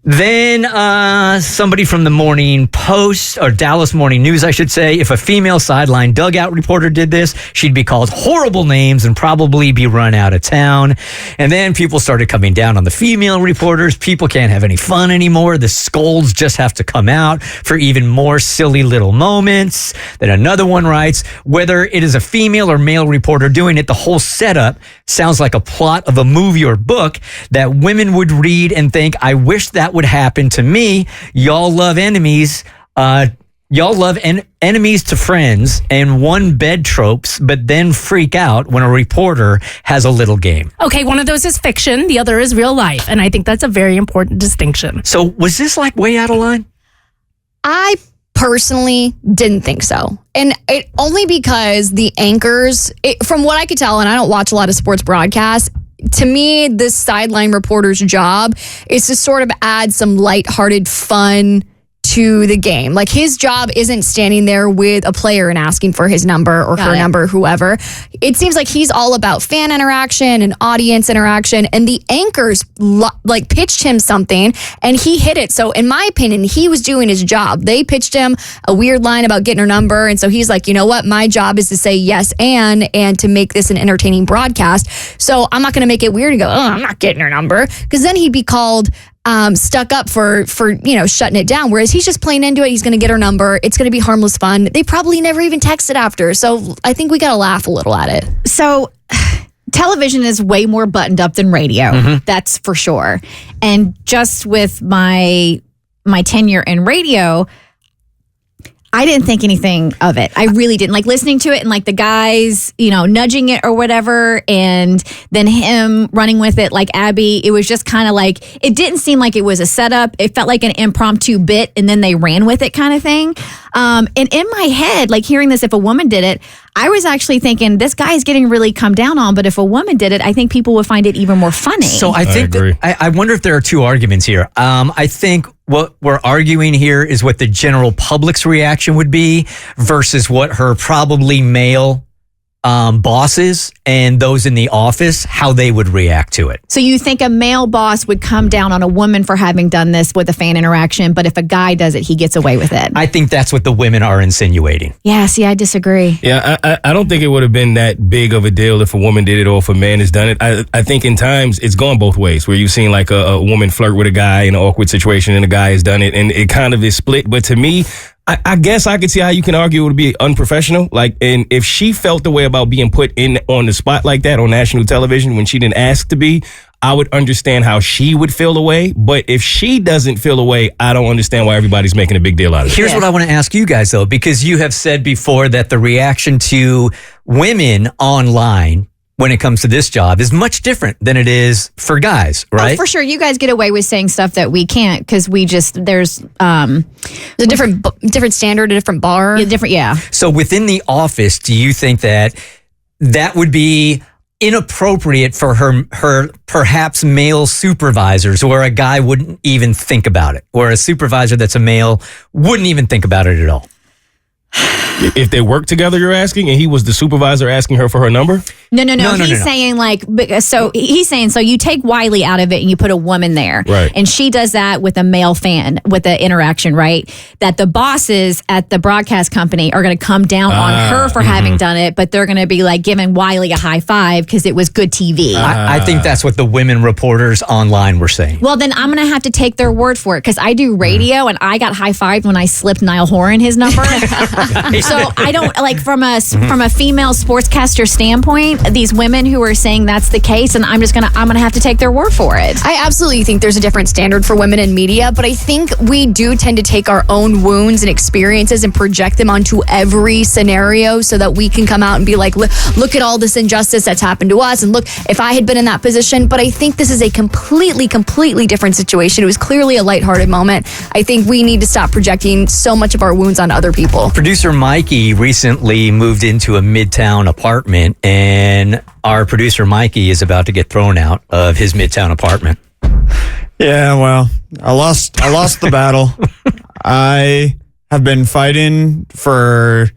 Speaker 1: Then somebody from the Morning Post, or Dallas Morning News, I should say, if a female sideline dugout reporter did this, she'd be called horrible names and probably be run out of town. And then people started coming down on the female reporters. People can't have any fun anymore. The scolds just have to come out for even more silly little moments. Then another one writes, whether it is a female or male reporter doing it, the whole setup sounds like a plot of a movie or book that women would read and think, I wish that would happen to me. Y'all love enemies. Enemies to friends and one bed tropes, but then freak out when a reporter has a little game.
Speaker 5: Okay, one of those is fiction. The other is real life. And I think that's a very important distinction.
Speaker 1: So was this like way out of line?
Speaker 4: I personally didn't think so. And it only because the anchors, from what I could tell, and I don't watch a lot of sports broadcasts, to me, this sideline reporter's job is to sort of add some lighthearted fun to the game. Like, his job isn't standing there with a player and asking for his number or her number, whoever. It seems like he's all about fan interaction and audience interaction, and the anchors like pitched him something and he hit it. So in my opinion, he was doing his job. They pitched him a weird line about getting her number, and so he's like, you know what, my job is to say yes and to make this an entertaining broadcast. So I'm not going to make it weird and go, oh, I'm not getting her number, because then he'd be called stuck up for shutting it down, whereas he's just playing into it. He's going to get her number. It's going to be harmless fun. They probably never even texted after, so I think we got to laugh a little at it.
Speaker 2: So television is way more buttoned up than radio. That's for sure. And just with my tenure in radio, I didn't think anything of it. I really didn't. Like, listening to it and like the guys, nudging it or whatever, and then him running with it like Abby, it was just kind of like, it didn't seem like it was a setup. It felt like an impromptu bit, and then they ran with it kind of thing. And in my head, like hearing this, if a woman did it, I was actually thinking, this guy is getting really come down on, but if a woman did it, I think people would find it even more funny.
Speaker 1: So I think I wonder if there are two arguments here. I think what we're arguing here is what the general public's reaction would be versus what her probably male bosses and those in the office, how they would react to it.
Speaker 2: So you think a male boss would come down on a woman for having done this with a fan interaction, but if a guy does it, he gets away with it?
Speaker 1: I think that's what the women are insinuating.
Speaker 2: Yeah, see, I disagree.
Speaker 3: Yeah, I don't think it would have been that big of a deal if a woman did it or if a man has done it. I think in times it's gone both ways, where you've seen like a woman flirt with a guy in an awkward situation and a guy has done it, and it kind of is split. But to me, I guess I could see how you can argue it would be unprofessional. Like, and if she felt the way about being put in on the spot like that on national television when she didn't ask to be, I would understand how she would feel away. But if she doesn't feel away, I don't understand why everybody's making a big deal out of it.
Speaker 1: Here's what I want to ask you guys, though, because you have said before that the reaction to women online when it comes to this job is much different than it is for guys, right?
Speaker 2: Oh, for sure. You guys get away with saying stuff that we can't because there's a
Speaker 4: different standard, a different bar.
Speaker 2: Yeah.
Speaker 1: So within the office, do you think that would be inappropriate for her perhaps male supervisors, or a guy wouldn't even think about it, or a supervisor that's a male wouldn't even think about it at all?
Speaker 3: If they work together, you're asking, and he was the supervisor asking her for her number?
Speaker 2: No. He's saying so you take Wiley out of it and you put a woman there.
Speaker 3: Right.
Speaker 2: And she does that with a male fan, with the interaction, right? That the bosses at the broadcast company are going to come down on her for having done it, but they're going to be like giving Wiley a high five because it was good TV.
Speaker 1: I think that's what the women reporters online were saying.
Speaker 2: Well, then I'm going to have to take their word for it because I do radio and I got high fived when I slipped Niall Horan his number. So I don't like from a female sportscaster standpoint, these women who are saying that's the case, and I'm gonna have to take their word for it.
Speaker 4: I absolutely think there's a different standard for women in media, but I think we do tend to take our own wounds and experiences and project them onto every scenario so that we can come out and be like, look at all this injustice that's happened to us, and look, if I had been in that position. But I think this is a completely different situation. It was clearly a lighthearted moment. I think we need to stop projecting so much of our wounds on other people.
Speaker 1: Producer Mikey recently moved into a Midtown apartment, and our producer Mikey is about to get thrown out of his Midtown apartment.
Speaker 14: Yeah, well, I lost the battle. I have been fighting for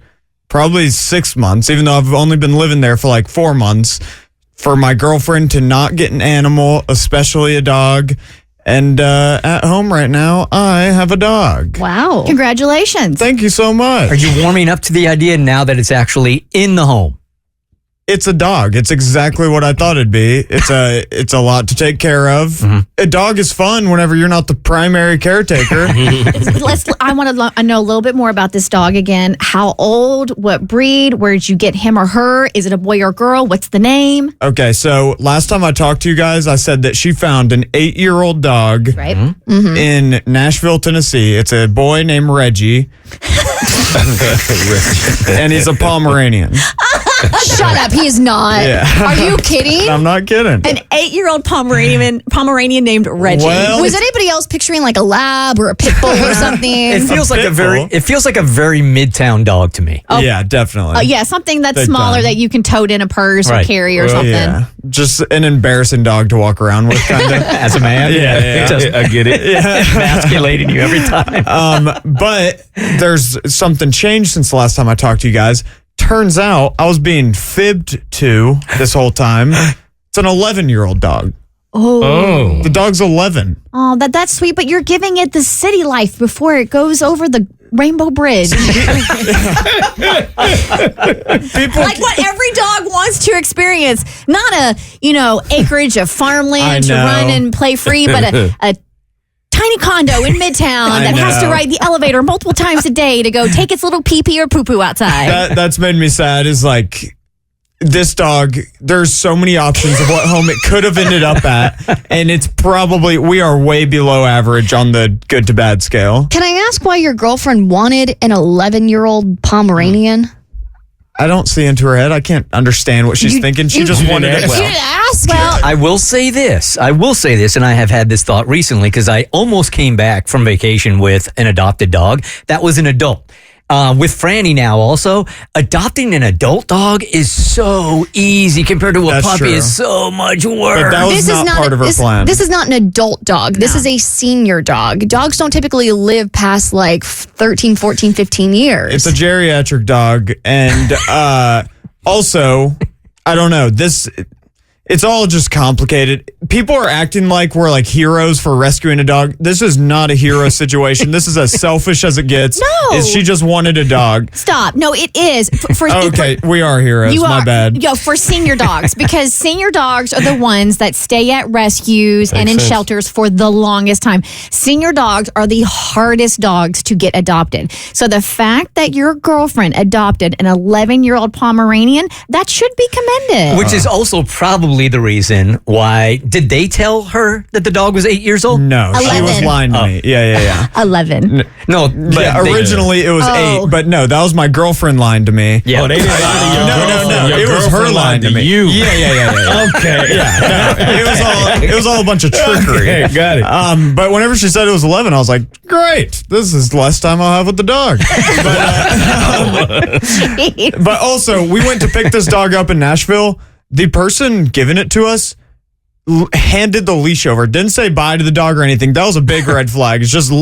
Speaker 14: probably 6 months, even though I've only been living there for like 4 months, for my girlfriend to not get an animal, especially a dog. And at home right now, I have a dog.
Speaker 2: Wow. Congratulations.
Speaker 14: Thank you so much.
Speaker 1: Are you warming up to the idea now that it's actually in the home?
Speaker 14: It's a dog. It's exactly what I thought it'd be. It's a lot to take care of. Mm-hmm. A dog is fun whenever you're not the primary caretaker.
Speaker 2: I want to know a little bit more about this dog again. How old? What breed? Where did you get him or her? Is it a boy or girl? What's the name?
Speaker 14: Okay, so last time I talked to you guys, I said that she found an 8-year-old dog in Nashville, Tennessee. It's a boy named Reggie. And he's a Pomeranian.
Speaker 4: Shut up. He is not.
Speaker 14: Yeah.
Speaker 4: Are you kidding?
Speaker 14: I'm not kidding.
Speaker 2: An 8-year-old Pomeranian named Reggie.
Speaker 14: Well-
Speaker 4: Was anybody else picturing like a lab or a pit bull or something?
Speaker 1: It feels like
Speaker 14: pit bull.
Speaker 1: it feels like a very midtown dog to me.
Speaker 14: Yeah, definitely.
Speaker 2: Yeah, something that's
Speaker 14: Big
Speaker 2: smaller
Speaker 14: time.
Speaker 2: that you can tote in a purse or
Speaker 1: Right.
Speaker 2: carry or
Speaker 3: Well,
Speaker 2: something.
Speaker 14: Yeah, just an embarrassing dog to walk around with, kind of.
Speaker 1: As a man,
Speaker 3: Yeah, I get it.
Speaker 1: emasculating you every time.
Speaker 14: But there's something changed since the last time I talked to you guys. Turns out I was being fibbed to this whole time. It's an 11-year-old dog.
Speaker 3: Oh.
Speaker 14: The dog's 11.
Speaker 2: Oh, that's sweet, but you're giving it the city life before it goes over the Rainbow Bridge. Like what every dog wants to experience. Not a, acreage of farmland to
Speaker 14: I know.
Speaker 2: run and play free, but a tiny condo in Midtown
Speaker 14: I
Speaker 2: that has to
Speaker 14: know.
Speaker 2: ride the elevator multiple times a day to go take its little pee-pee or poo-poo outside.
Speaker 14: That's made me sad is like this dog, there's so many options of what home it could have ended up at. And it's probably, we are way below average on the good to bad scale.
Speaker 4: Can I ask why your girlfriend wanted an 11-year-old Pomeranian?
Speaker 14: I don't see into her head. I can't understand what she's thinking. She just wanted it.
Speaker 4: You didn't ask?
Speaker 2: Well,
Speaker 1: I will say this, and I have had this thought recently because I almost came back from vacation with an adopted dog that was an adult. With Franny now also, adopting an adult dog is so easy compared to a
Speaker 14: That's
Speaker 1: puppy.
Speaker 14: true.
Speaker 1: Is so much
Speaker 14: But
Speaker 1: work.
Speaker 14: that was not part of her plan.
Speaker 4: This is not an adult dog. This is a senior dog. Dogs don't typically live past like 13, 14, 15 years.
Speaker 14: It's a geriatric dog. And also, I don't know, it's all just complicated. People are acting like we're like heroes for rescuing a dog. This is not a hero situation. This is as selfish as it gets.
Speaker 2: No.
Speaker 14: Is she just wanted a dog?
Speaker 2: stop. No, it is.
Speaker 14: Okay, we are heroes.
Speaker 2: You
Speaker 14: My
Speaker 2: are,
Speaker 14: bad.
Speaker 2: For senior dogs, because senior dogs are the ones that stay at rescues and in
Speaker 3: sense.
Speaker 2: shelters for the longest time. Senior dogs are the hardest dogs to get adopted. So the fact that your girlfriend adopted an 11-year-old Pomeranian, that should be commended.
Speaker 1: Which is also probably the reason why. Did they tell her that the dog was 8 years old?
Speaker 14: No, she
Speaker 2: 11.
Speaker 14: was lying to me. Yeah.
Speaker 2: 11.
Speaker 1: No, but
Speaker 14: Yeah,
Speaker 1: they-
Speaker 14: originally it was
Speaker 2: Oh.
Speaker 14: 8, but no, that was my girlfriend lying to me.
Speaker 1: Yeah.
Speaker 3: Oh, they didn't
Speaker 14: No.
Speaker 3: Your
Speaker 14: It was her
Speaker 3: girlfriend
Speaker 14: lying to me.
Speaker 3: You.
Speaker 14: Yeah.
Speaker 3: Okay.
Speaker 14: Yeah, no, it was all a bunch of trickery.
Speaker 3: Okay, got it.
Speaker 14: But whenever she said it was 11, I was like, great, this is less time I'll have with the dog. But also, we went to pick this dog up in Nashville. The person giving it to us handed the leash over, didn't say bye to the dog or anything. That was a big red flag. It's just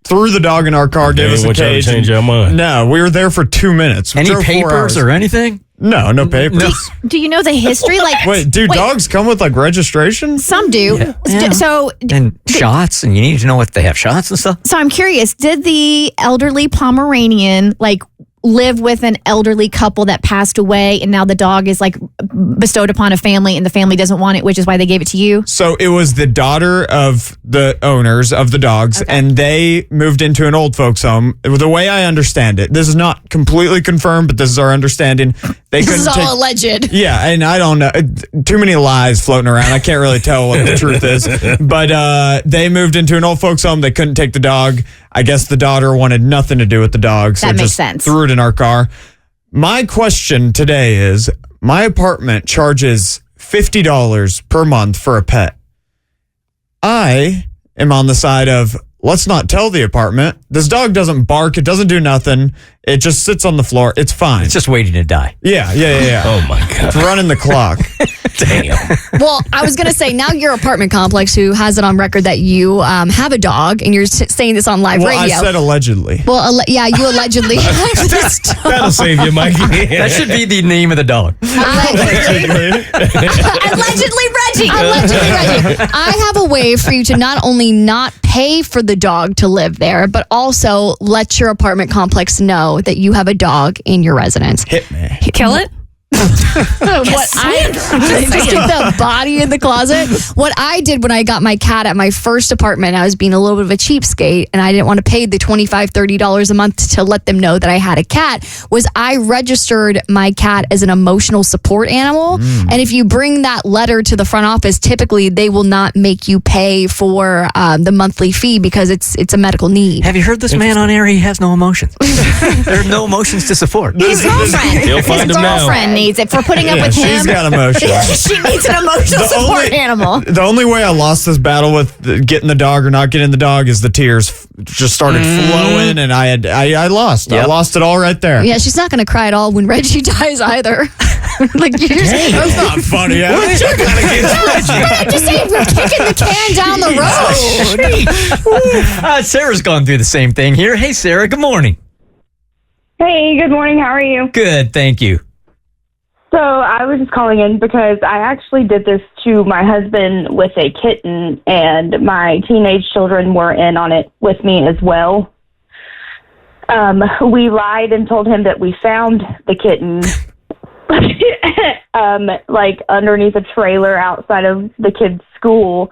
Speaker 14: threw the dog in our car, gave us a
Speaker 3: want y'all to
Speaker 14: cage.
Speaker 3: change your mind.
Speaker 14: No, we were there for 2 minutes. We
Speaker 1: Any
Speaker 14: drove 4
Speaker 1: papers
Speaker 14: hours.
Speaker 1: or anything?
Speaker 14: No papers.
Speaker 2: Do you know the history? Like,
Speaker 14: Wait, do dogs come with like registration?
Speaker 2: Some do.
Speaker 1: Yeah.
Speaker 2: So
Speaker 1: And shots, and you need to know if they have shots and stuff.
Speaker 2: I'm curious, did the elderly Pomeranian live with an elderly couple that passed away and now the dog is bestowed upon a family and the family doesn't want it, which is why they gave it to you?
Speaker 14: So it was the daughter of the owners of the dogs, and they moved into an old folks home. The way I understand it, this is not completely confirmed, but this is our understanding. They
Speaker 4: This is
Speaker 14: couldn't
Speaker 4: all alleged.
Speaker 14: Yeah, and I don't know. Too many lies floating around. I can't really tell what the truth is. But they moved into an old folks home. They couldn't take the dog. I guess the daughter wanted nothing to do with the dog. So
Speaker 2: That makes
Speaker 14: just
Speaker 2: sense.
Speaker 14: threw it in our car. My question today is, my apartment charges $50 per month for a pet. I am on the side of, let's not tell the apartment. This dog doesn't bark. It doesn't do nothing. It just sits on the floor. It's fine.
Speaker 1: It's just waiting to die.
Speaker 14: Yeah.
Speaker 3: Oh my God.
Speaker 14: It's running the clock.
Speaker 1: Damn.
Speaker 4: Well, I was going to say, now your apartment complex, who has it on record that you have a dog, and you're saying this on live
Speaker 14: Well,
Speaker 4: radio.
Speaker 14: I said allegedly.
Speaker 4: Well, yeah, you allegedly have this dog.
Speaker 3: That'll save you, Mikey.
Speaker 1: That should be the name of the dog.
Speaker 2: Allegedly Reggie.
Speaker 4: Allegedly, Reggie. I have a way for you to not only not pay for the dog to live there, but also let your apartment complex know that you have a dog in your residence.
Speaker 14: Hit me.
Speaker 5: Kill it?
Speaker 4: What I just took the body in the closet. What I did when I got my cat at my first apartment, I was being a little bit of a cheapskate, and I didn't want to pay the $25, $30 a month to let them know that I had a cat, was I registered my cat as an emotional support animal. And if you bring that letter to the front office, typically they will not make you pay for the monthly fee because it's a medical need.
Speaker 1: Have you heard this man on air? He has no emotions. There are no emotions to support.
Speaker 2: His girlfriend.
Speaker 3: He'll find
Speaker 2: His
Speaker 3: him now.
Speaker 2: girlfriend needs. If we're putting up with him,
Speaker 14: she's got emotions.
Speaker 2: She needs an emotional support animal.
Speaker 14: The only way I lost this battle with getting the dog or not getting the dog is the tears just started flowing, and I lost.
Speaker 1: Yep.
Speaker 14: I lost it all right there.
Speaker 4: Yeah, she's not going to cry at all when Reggie dies either. Like, you're just,
Speaker 14: That's not funny.
Speaker 1: What you got against Reggie?
Speaker 4: I'm just saying, we're kicking the can down the road.
Speaker 1: Sarah's gone through the same thing here. Hey, Sarah, good morning.
Speaker 15: Hey, good morning. How are you?
Speaker 1: Good, thank you.
Speaker 15: So I was just calling in because I actually did this to my husband with a kitten, and my teenage children were in on it with me as well. We lied and told him that we found the kitten like underneath a trailer outside of the kid's school.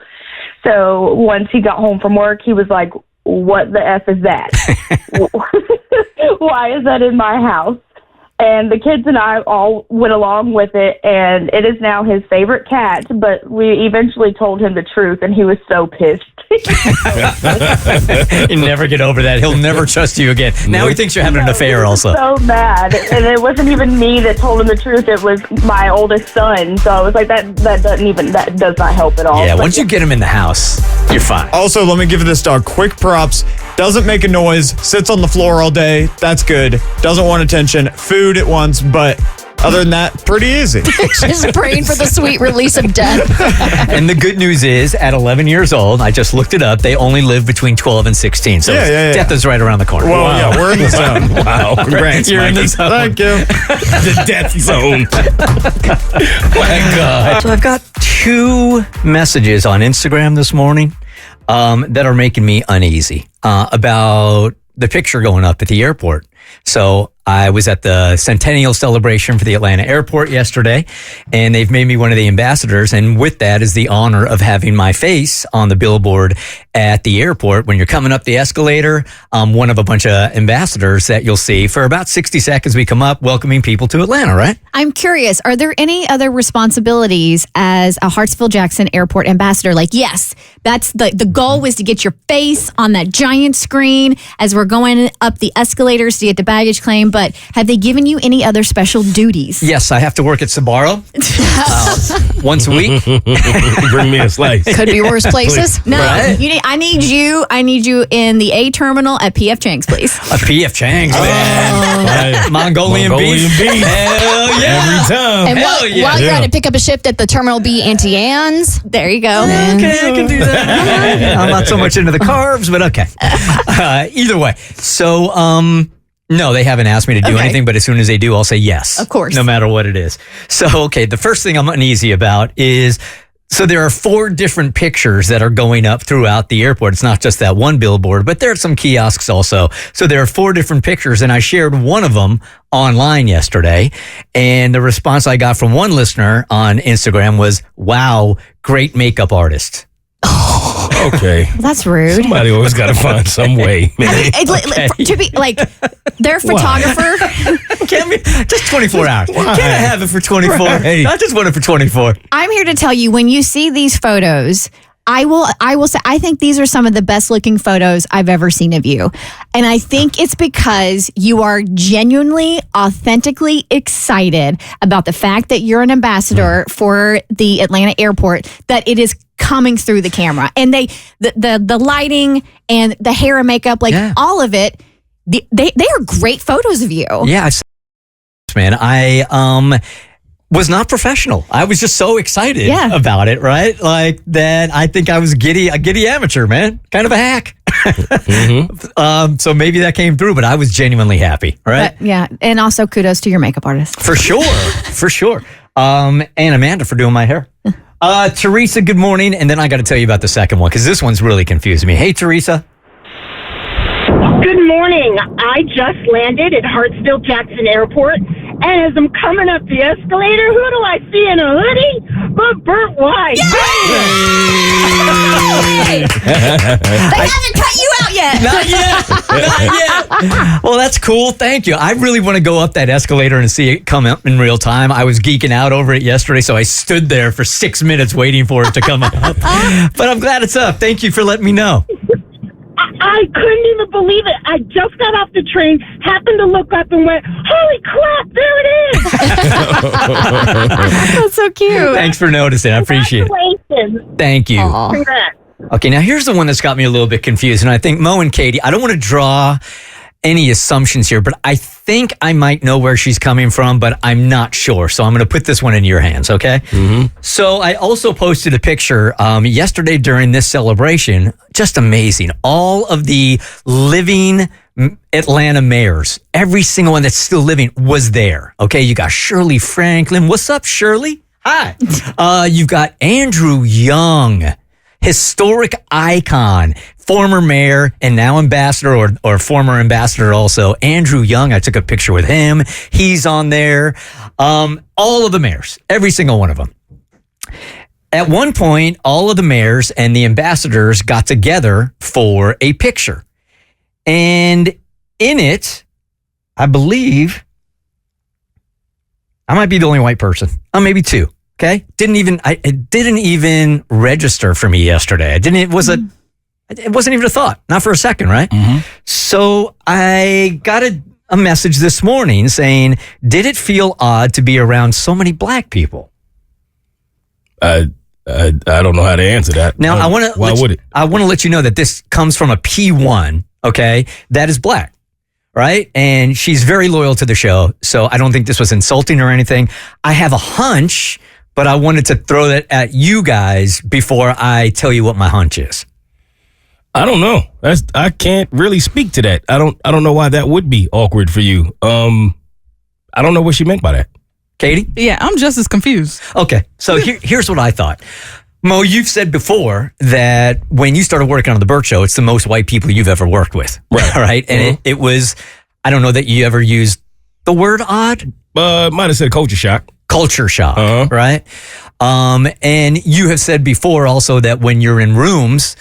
Speaker 15: So once he got home from work, he was like, "What the F is that? Why is that in my house?" And the kids and I all went along with it, and it is now his favorite cat, but we eventually told him the truth, and he was so pissed.
Speaker 1: You never get over that. He'll never trust you again. Now he thinks you're having an affair also.
Speaker 15: So mad. And it wasn't even me that told him the truth. It was my oldest son. So I was like, that does not help at all.
Speaker 1: Yeah,
Speaker 15: But
Speaker 1: once you get him in the house, you're fine.
Speaker 14: Also, let me give this dog quick props. Doesn't make a noise, sits on the floor all day. That's good. Doesn't want attention. Food at once, but other than that, pretty easy.
Speaker 4: Just praying for the sweet release of death.
Speaker 1: And the good news is, at 11 years old, I just looked it up, they only live between 12 and 16. So death is right around the corner.
Speaker 14: Well, yeah, we're in the zone.
Speaker 3: Wow. Congrats,
Speaker 1: You're in the
Speaker 3: Mikey.
Speaker 1: zone.
Speaker 14: Thank you.
Speaker 3: The death zone.
Speaker 1: My God. So I've got 2 messages on Instagram this morning that are making me uneasy about the picture going up at the airport. So I was at the centennial celebration for the Atlanta airport yesterday, and they've made me one of the ambassadors. And with that is the honor of having my face on the billboard at the airport. When you're coming up the escalator, I'm one of a bunch of ambassadors that you'll see for about 60 seconds. We come up welcoming people to Atlanta, right?
Speaker 2: I'm curious, are there any other responsibilities as a Hartsfield-Jackson Airport ambassador? Like, yes, that's the goal was to get your face on that giant screen as we're going up the escalators to get the baggage claim, but have they given you any other special duties?
Speaker 1: Yes, I have to work at Sbarro once a week.
Speaker 3: Bring me a slice.
Speaker 4: Could be worse places.
Speaker 2: No,
Speaker 1: Right.
Speaker 2: I need you in the A terminal at PF Chang's, please.
Speaker 1: A P.F. Chang's, man.
Speaker 3: Right.
Speaker 1: Mongolian beef.
Speaker 3: Hell
Speaker 1: yeah.
Speaker 3: Every time.
Speaker 4: And
Speaker 1: Hell yeah.
Speaker 4: while you're at to pick up a shift at the Terminal B Auntie Anne's.
Speaker 2: There you go.
Speaker 1: Okay, I can do that. I'm not so much into the carbs, but okay. Either way. So, no, they haven't asked me to do anything, but as soon as they do, I'll say yes.
Speaker 2: Of course.
Speaker 1: No matter what it is. So, okay, the first thing I'm uneasy about is, so there are 4 different pictures that are going up throughout the airport. It's not just that one billboard, but there are some kiosks also. So there are 4 different pictures, and I shared one of them online yesterday. And the response I got from one listener on Instagram was, "Wow, great makeup artist."
Speaker 3: Okay.
Speaker 2: Well, that's rude.
Speaker 3: Somebody always got to find some way, man.
Speaker 2: To be like their photographer.
Speaker 1: Can't be just 24 hours. Can't I have it for 24?
Speaker 3: Right.
Speaker 1: I just want it for 24.
Speaker 2: I'm here to tell you, when you see these photos, I will say I think these are some of the best looking photos I've ever seen of you. And I think it's because you are genuinely, authentically excited about the fact that you're an ambassador for the Atlanta airport, that it is coming through the camera. And the lighting and the hair and makeup, all of it, they are great photos of you.
Speaker 1: Yeah, man. I was not professional. I was just so excited about it, right? Like that. I think I was a giddy amateur, man. Kind of a hack. So maybe that came through, but I was genuinely happy, right?
Speaker 2: Yeah. And also kudos to your makeup artist.
Speaker 1: For sure. For sure. And Amanda for doing my hair. Teresa, good morning. And then I got to tell you about the second one because this one's really confused me. Hey, Teresa.
Speaker 16: Good morning. I just landed at Hartsfield-Jackson Airport, and as I'm coming up the escalator, who do I see in a hoodie but Bert White?
Speaker 2: They haven't cut you out yet.
Speaker 1: Not yet. Not yet. Well, that's cool. Thank you. I really want to go up that escalator and see it come up in real time. I was geeking out over it yesterday, so I stood there for 6 minutes waiting for it to come up. But I'm glad it's up. Thank you for letting me know.
Speaker 16: I couldn't even believe it. I just got off the train, happened to look up and went, holy crap, there it is.
Speaker 2: That's so cute.
Speaker 1: Thanks for noticing. I appreciate it.
Speaker 16: Congratulations.
Speaker 1: Thank you.
Speaker 16: Congrats.
Speaker 1: Okay, now here's the one that's got me a little bit confused. And I think Mo and Katie, I don't want to draw any assumptions here, but I think I might know where she's coming from, but I'm not sure. So I'm going to put this one in your hands, okay? Mm-hmm. So I also posted a picture yesterday during this celebration. Just amazing. All of the living Atlanta mayors, every single one that's still living was there. Okay, you got Shirley Franklin. What's up, Shirley? Hi. You've got Andrew Young, historic icon, former mayor and now ambassador or former ambassador also. Andrew Young, I took a picture with him. He's on there. All of the mayors, every single one of them. At one point, all of the mayors and the ambassadors got together for a picture. And in it, I believe I might be the only white person. Maybe two. Okay. It didn't even register for me yesterday. It wasn't even a thought. Not for a second. Right. Mm-hmm. So I got a message this morning saying, did it feel odd to be around so many black people?
Speaker 3: I don't know how to answer that.
Speaker 1: Now,
Speaker 3: why would it?
Speaker 1: I want to let you know that this comes from a P1, okay, that is black, right? And she's very loyal to the show, so I don't think this was insulting or anything. I have a hunch, but I wanted to throw that at you guys before I tell you what my hunch is.
Speaker 3: I don't know. I can't really speak to that. I don't know why that would be awkward for you. I don't know what she meant by that.
Speaker 1: Katie?
Speaker 17: Yeah, I'm just as confused.
Speaker 1: Okay, so here's what I thought. Mo, you've said before that when you started working on the Bert Show, it's the most white people you've ever worked with. Right? And it was, I don't know that you ever used the word odd.
Speaker 3: Might have said culture shock.
Speaker 1: Culture shock, right? And you have said before also that when you're in rooms,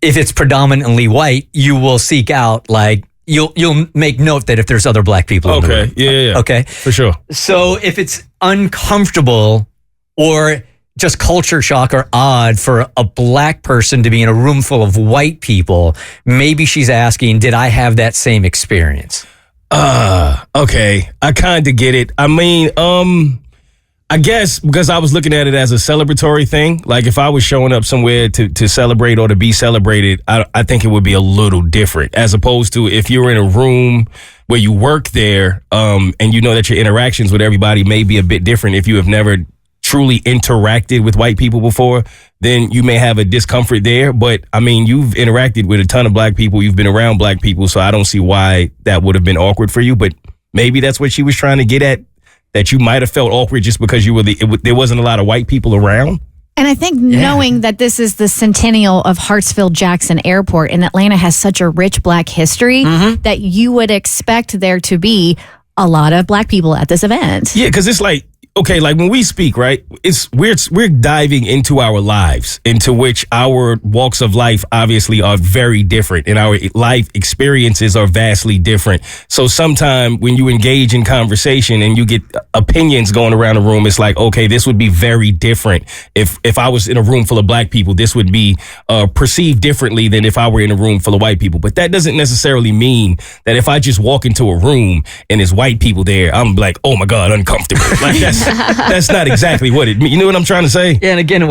Speaker 1: if it's predominantly white, you will seek out like, You'll make note that if there's other black people in the room.
Speaker 3: Yeah.
Speaker 1: Okay.
Speaker 3: For sure.
Speaker 1: So if it's uncomfortable or just culture shock or odd for a black person to be in a room full of white people, maybe she's asking, did I have that same experience?
Speaker 3: Okay. I kind of get it. I mean, I guess because I was looking at it as a celebratory thing. Like if I was showing up somewhere to celebrate or to be celebrated, I think it would be a little different as opposed to if you're in a room where you work there, and you know that your interactions with everybody may be a bit different. If you have never truly interacted with white people before, then you may have a discomfort there. But I mean, you've interacted with a ton of black people. You've been around black people. So I don't see why that would have been awkward for you. But maybe that's what she was trying to get at. That you might have felt awkward just because you were there wasn't a lot of white people around.
Speaker 2: And I think knowing that this is the centennial of Hartsfield-Jackson Airport and Atlanta has such a rich black history that you would expect there to be a lot of black people at this event.
Speaker 3: Yeah, because it's like, okay, like when we speak, right, we're diving into our lives, into which our walks of life obviously are very different and our life experiences are vastly different. So sometime when you engage in conversation and you get opinions going around the room, it's like, okay, this would be very different. If I was in a room full of black people, this would be perceived differently than if I were in a room full of white people. But that doesn't necessarily mean that if I just walk into a room and there's white people there, I'm like, oh my God, uncomfortable. Like that's not exactly what it means. You know what I'm trying to say?
Speaker 1: Yeah, and again,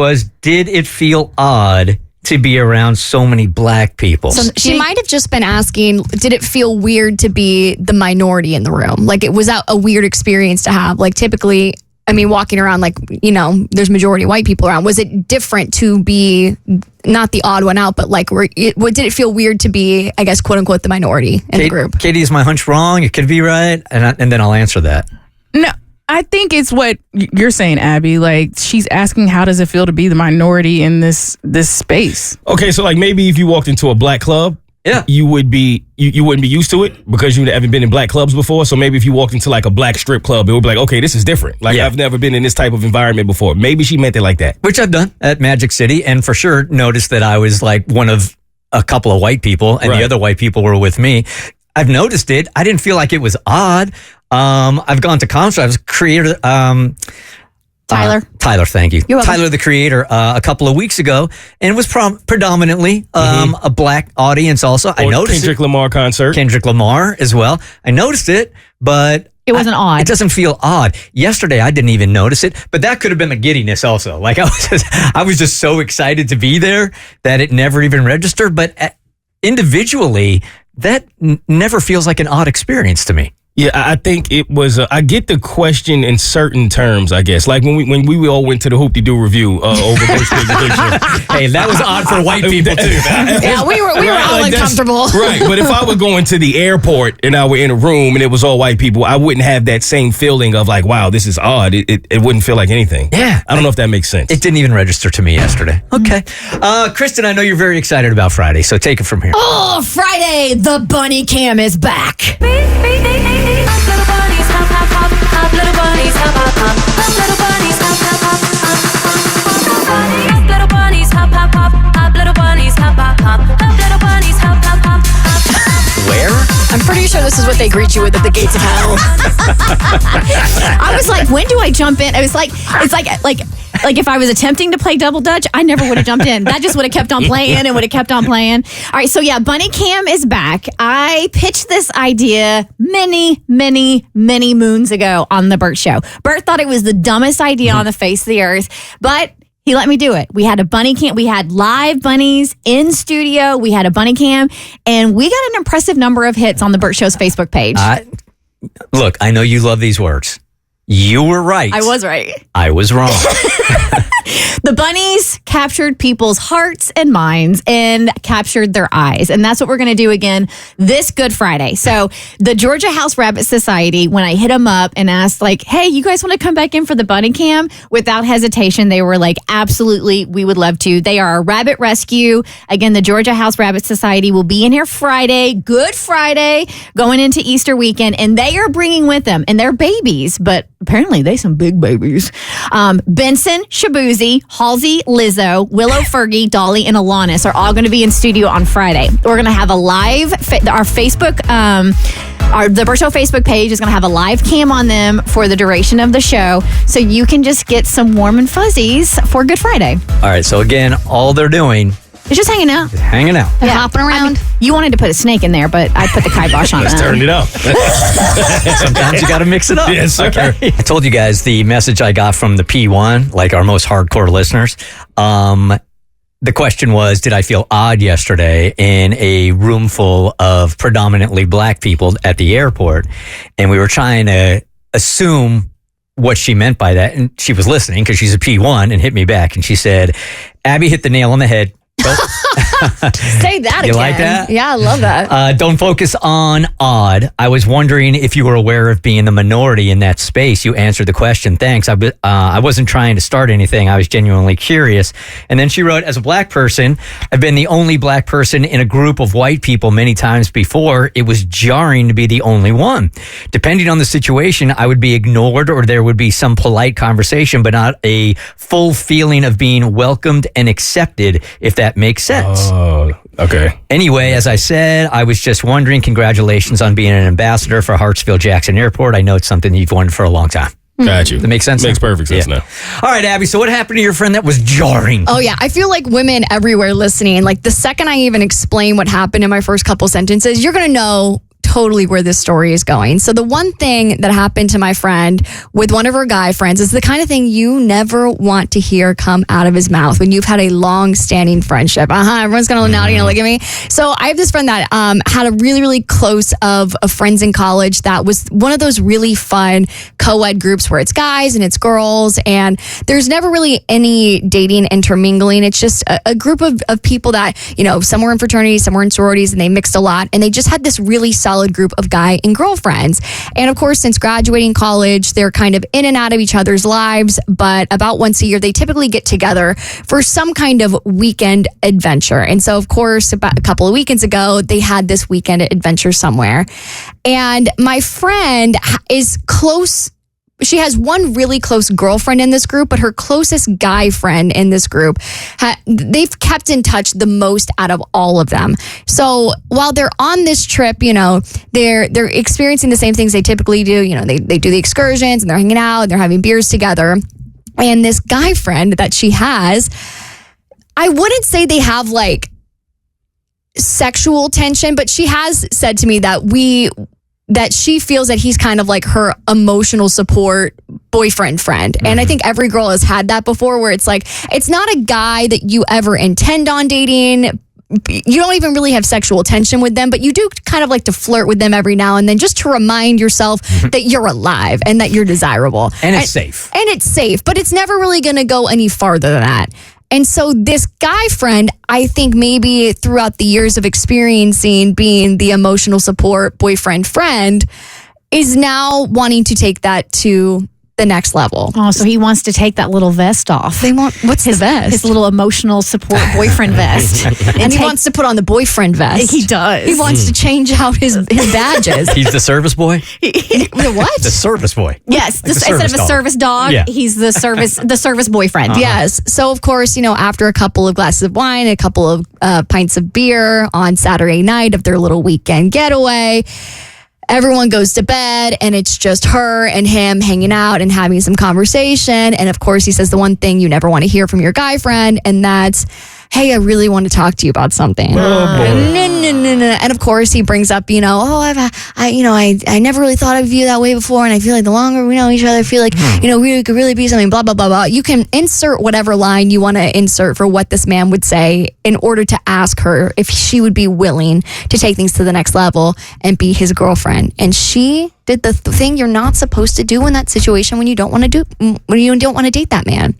Speaker 1: did it feel odd to be around so many black people?
Speaker 4: So she might have just been asking, did it feel weird to be the minority in the room? Like, it was a weird experience to have? Like, typically, I mean, walking around, like, you know, there's majority white people around. Was it different to be not the odd one out, but like, did it feel weird to be, I guess, quote unquote, the minority in the group?
Speaker 1: Katie, is my hunch wrong? It could be right. And then I'll answer that.
Speaker 17: No. I think it's what you're saying, Abby. Like, she's asking, how does it feel to be the minority in this space?
Speaker 3: Okay, so like maybe if you walked into a black club, you wouldn't be used to it because you haven't been in black clubs before. So maybe if you walked into like a black strip club, it would be like, okay, this is different. Like I've never been in this type of environment before. Maybe she meant it like that.
Speaker 1: Which I've done at Magic City, and for sure noticed that I was like one of a couple of white people, and the other white people were with me. I've noticed it. I didn't feel like it was odd. I've gone to concerts. I was creator,
Speaker 2: Tyler,
Speaker 1: thank you.
Speaker 2: You're welcome.
Speaker 1: Tyler, the Creator, a couple of weeks ago, and it was predominantly a black audience. Also, I noticed
Speaker 3: Kendrick Lamar concert.
Speaker 1: Kendrick Lamar as well. I noticed it, but
Speaker 2: It wasn't odd.
Speaker 1: It doesn't feel odd. Yesterday, I didn't even notice it, but that could have been the giddiness also. Like I was just so excited to be there that it never even registered. But individually, that never feels like an odd experience to me.
Speaker 3: Yeah, I think it was. I get the question in certain terms, I guess. Like when we all went to the Hoop-de-Doo review over Bush League Picture.
Speaker 1: Hey, that was odd for white people too.
Speaker 4: Yeah, we were all uncomfortable.
Speaker 3: Right, but if I were going to the airport and I were in a room and it was all white people, I wouldn't have that same feeling of like, wow, this is odd. It wouldn't feel like anything.
Speaker 1: Yeah.
Speaker 3: I don't know if that makes sense.
Speaker 1: It didn't even register to me yesterday. Okay. Kristen, I know you're very excited about Friday, so take it from here.
Speaker 2: Oh, Friday, the bunny cam is back.
Speaker 1: Where?
Speaker 4: I'm pretty sure this is what they greet you with at the gates of hell.
Speaker 2: I was like, when do I jump in? It's like if I was attempting to play double dutch, I never would have jumped in. That just would have kept on playing and would have kept on playing. All right, so yeah, bunny cam is back. I pitched this idea many moons ago on the Bert Show. Bert thought it was the dumbest idea on the face of the earth, but he let me do it. We had a bunny cam. We had live bunnies in studio. We had a bunny cam, and we got an impressive number of hits on the Bert Show's Facebook page.
Speaker 1: Look, I know you love these words. You were right.
Speaker 2: I was right.
Speaker 1: I was wrong.
Speaker 2: The bunnies captured people's hearts and minds and captured their eyes. And that's what we're going to do again this Good Friday. So the Georgia House Rabbit Society, when I hit them up and asked like, hey, you guys want to come back in for the bunny cam? Without hesitation, they were like, absolutely, we would love to. They are a rabbit rescue. Again, the Georgia House Rabbit Society will be in here Friday, Good Friday, going into Easter weekend. And they are bringing with them, and they're babies, but apparently they some big babies. Benson, Shabuzi, Halsey, Lizzo, Willow, Fergie, Dolly, and Alanis are all going to be in studio on Friday. We're going to have a live, our Facebook, the Bert Show Facebook page is going to have a live cam on them for the duration of the show, so you can just get some warm and fuzzies for Good Friday.
Speaker 1: All right, so again, all they're doing
Speaker 2: It's just hanging out.
Speaker 1: hanging out.
Speaker 2: Yeah. Hopping around. You wanted to put a snake in there, but I put the kibosh on
Speaker 3: Let's
Speaker 2: that.
Speaker 3: turn it up.
Speaker 1: Sometimes you got to mix it up.
Speaker 3: Yes, sir.
Speaker 1: Okay. I told you guys the message I got from the P1, like our most hardcore listeners. The question was, did I feel odd yesterday in a room full of predominantly black people at the airport? And we were trying to assume what she meant by that. And she was listening because she's a P1 and hit me back. And she said, Abby hit the nail on the head.
Speaker 4: Say that
Speaker 1: You
Speaker 4: again.
Speaker 1: like that?
Speaker 4: Yeah, I love that.
Speaker 1: Don't focus on odd. I was wondering if you were aware of being the minority in that space. You answered the question. Thanks. I wasn't trying to start anything. I was genuinely curious. And then she wrote, as a black person, I've been the only black person in a group of white people many times before. It was jarring to be the only one. Depending on the situation, I would be ignored or there would be some polite conversation, but not a full feeling of being welcomed and accepted, if that makes sense.
Speaker 3: Oh, okay.
Speaker 1: Anyway, as I said, I was just wondering, congratulations on being an ambassador for Hartsfield-Jackson Airport. I know it's something you've wanted for a long time.
Speaker 3: Got you.
Speaker 1: That makes sense?
Speaker 3: Makes perfect sense now.
Speaker 1: All right, Abby, so what happened to your friend that was jarring?
Speaker 4: Oh, yeah. I feel like women everywhere listening, like the second I even explain what happened in my first couple sentences, you're going to know totally where this story is going. So the one thing that happened to my friend with one of her guy friends is the kind of thing you never want to hear come out of his mouth when you've had a long-standing friendship. Everyone's going to nod and look at me. So I have this friend that had a really close of friends in college that was one of those really fun co-ed groups where it's guys and it's girls, and there's never really any dating intermingling. It's just a group of people that, you know, some were in fraternities, some were in sororities, and they mixed a lot, and they just had this really solid group of guy and girlfriends. And of course, since graduating college, they're kind of in and out of each other's lives, but about once a year, they typically get together for some kind of weekend adventure. And so, of course, about a couple of weekends ago, they had this weekend adventure somewhere. And my friend is close. She has one really close girlfriend in this group, but her closest guy friend in this group, they've kept in touch the most out of all of them. So while they're on this trip, you know, they're experiencing the same things they typically do. You know, they do the excursions and they're hanging out and they're having beers together. And this guy friend that she has, I wouldn't say they have like sexual tension, but she has said to me that that she feels that he's kind of like her emotional support boyfriend friend. And I think every girl has had that before, where it's like, it's not a guy that you ever intend on dating. You don't even really have sexual tension with them, but you do kind of like to flirt with them every now and then, just to remind yourself that you're alive and that you're desirable.
Speaker 1: And it's safe.
Speaker 4: And it's safe, but it's never really going to go any farther than that. And so this guy friend, I think maybe throughout the years of experiencing being the emotional support boyfriend friend, is now wanting to take that to the next level.
Speaker 2: Oh, so he wants to take that little vest off.
Speaker 4: What's his vest?
Speaker 2: His little emotional support boyfriend vest.
Speaker 4: And he wants to put on the boyfriend vest.
Speaker 2: He does.
Speaker 4: He wants to change out his badges.
Speaker 1: He's the service boy?
Speaker 4: The what?
Speaker 1: The service boy.
Speaker 2: Yes,
Speaker 1: Like the
Speaker 2: instead
Speaker 1: service
Speaker 2: of a
Speaker 1: dog.
Speaker 2: service dog,
Speaker 1: Yeah.
Speaker 2: he's the service boyfriend.
Speaker 4: Yes. So, of course, after a couple of glasses of wine, a couple of pints of beer on Saturday night of their little weekend getaway, everyone goes to bed and it's just her and him hanging out and having some conversation. And of course, he says the one thing you never want to hear from your guy friend, and that's, hey, I really want to talk to you about something. No. And of course, he brings up, I never really thought of you that way before, and I feel like the longer we know each other, I feel like, we could really be something, blah, blah, blah, blah. You can insert whatever line you want to insert for what this man would say in order to ask her if she would be willing to take things to the next level and be his girlfriend. And she did the thing you're not supposed to do in that situation when you don't want to date that man.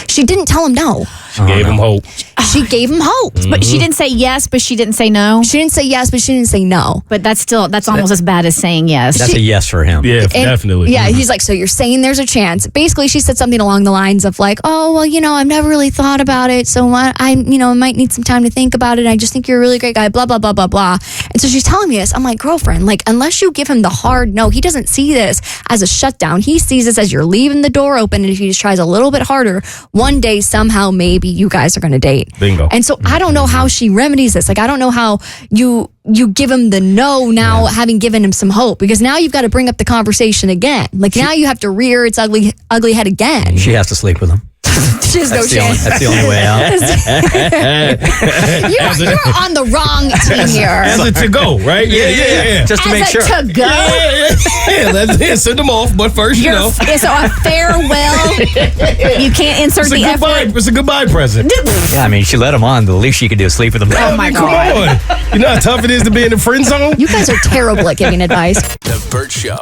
Speaker 4: She didn't tell him no.
Speaker 3: She gave him hope.
Speaker 4: She gave him hope.
Speaker 2: But she didn't say yes, but she didn't say no.
Speaker 4: She didn't say yes, but she didn't say no.
Speaker 2: But that's almost as bad as saying yes.
Speaker 1: That's a yes for him.
Speaker 3: Yeah, definitely.
Speaker 4: Yeah, he's like, so you're saying there's a chance. Basically, she said something along the lines of like, oh, well, I've never really thought about it. So I might need some time to think about it. I just think you're a really great guy, blah, blah, blah, blah, blah. And so she's telling me this. I'm like, girlfriend, like, unless you give him the hard no, he doesn't see this as a shutdown. He sees this as you're leaving the door open. And if he just tries a little bit harder, one day, somehow, maybe you guys are going to date.
Speaker 3: Bingo.
Speaker 4: And so I don't know how she remedies this. Like, I don't know how you give him the no now, having given him some hope, because now you've got to bring up the conversation again. Like, now you have to rear its ugly head again.
Speaker 1: She has to sleep with him.
Speaker 4: She has no chance.
Speaker 1: That's the only way out.
Speaker 4: You're on the wrong team here.
Speaker 3: As a to go, right? Yeah.
Speaker 1: Just to make sure.
Speaker 2: To go.
Speaker 3: Yeah, send them off. But first,
Speaker 2: So a farewell. You can't insert
Speaker 3: it's
Speaker 2: the
Speaker 3: a goodbye.
Speaker 2: effort.
Speaker 3: It's a goodbye present.
Speaker 1: Yeah, I mean, she let him on. The least she could do is sleep with him.
Speaker 2: Oh my
Speaker 3: Come
Speaker 2: God.
Speaker 3: on. You know how tough it is to be in the friend zone?
Speaker 4: You guys are terrible at giving advice.
Speaker 18: The Bert Show.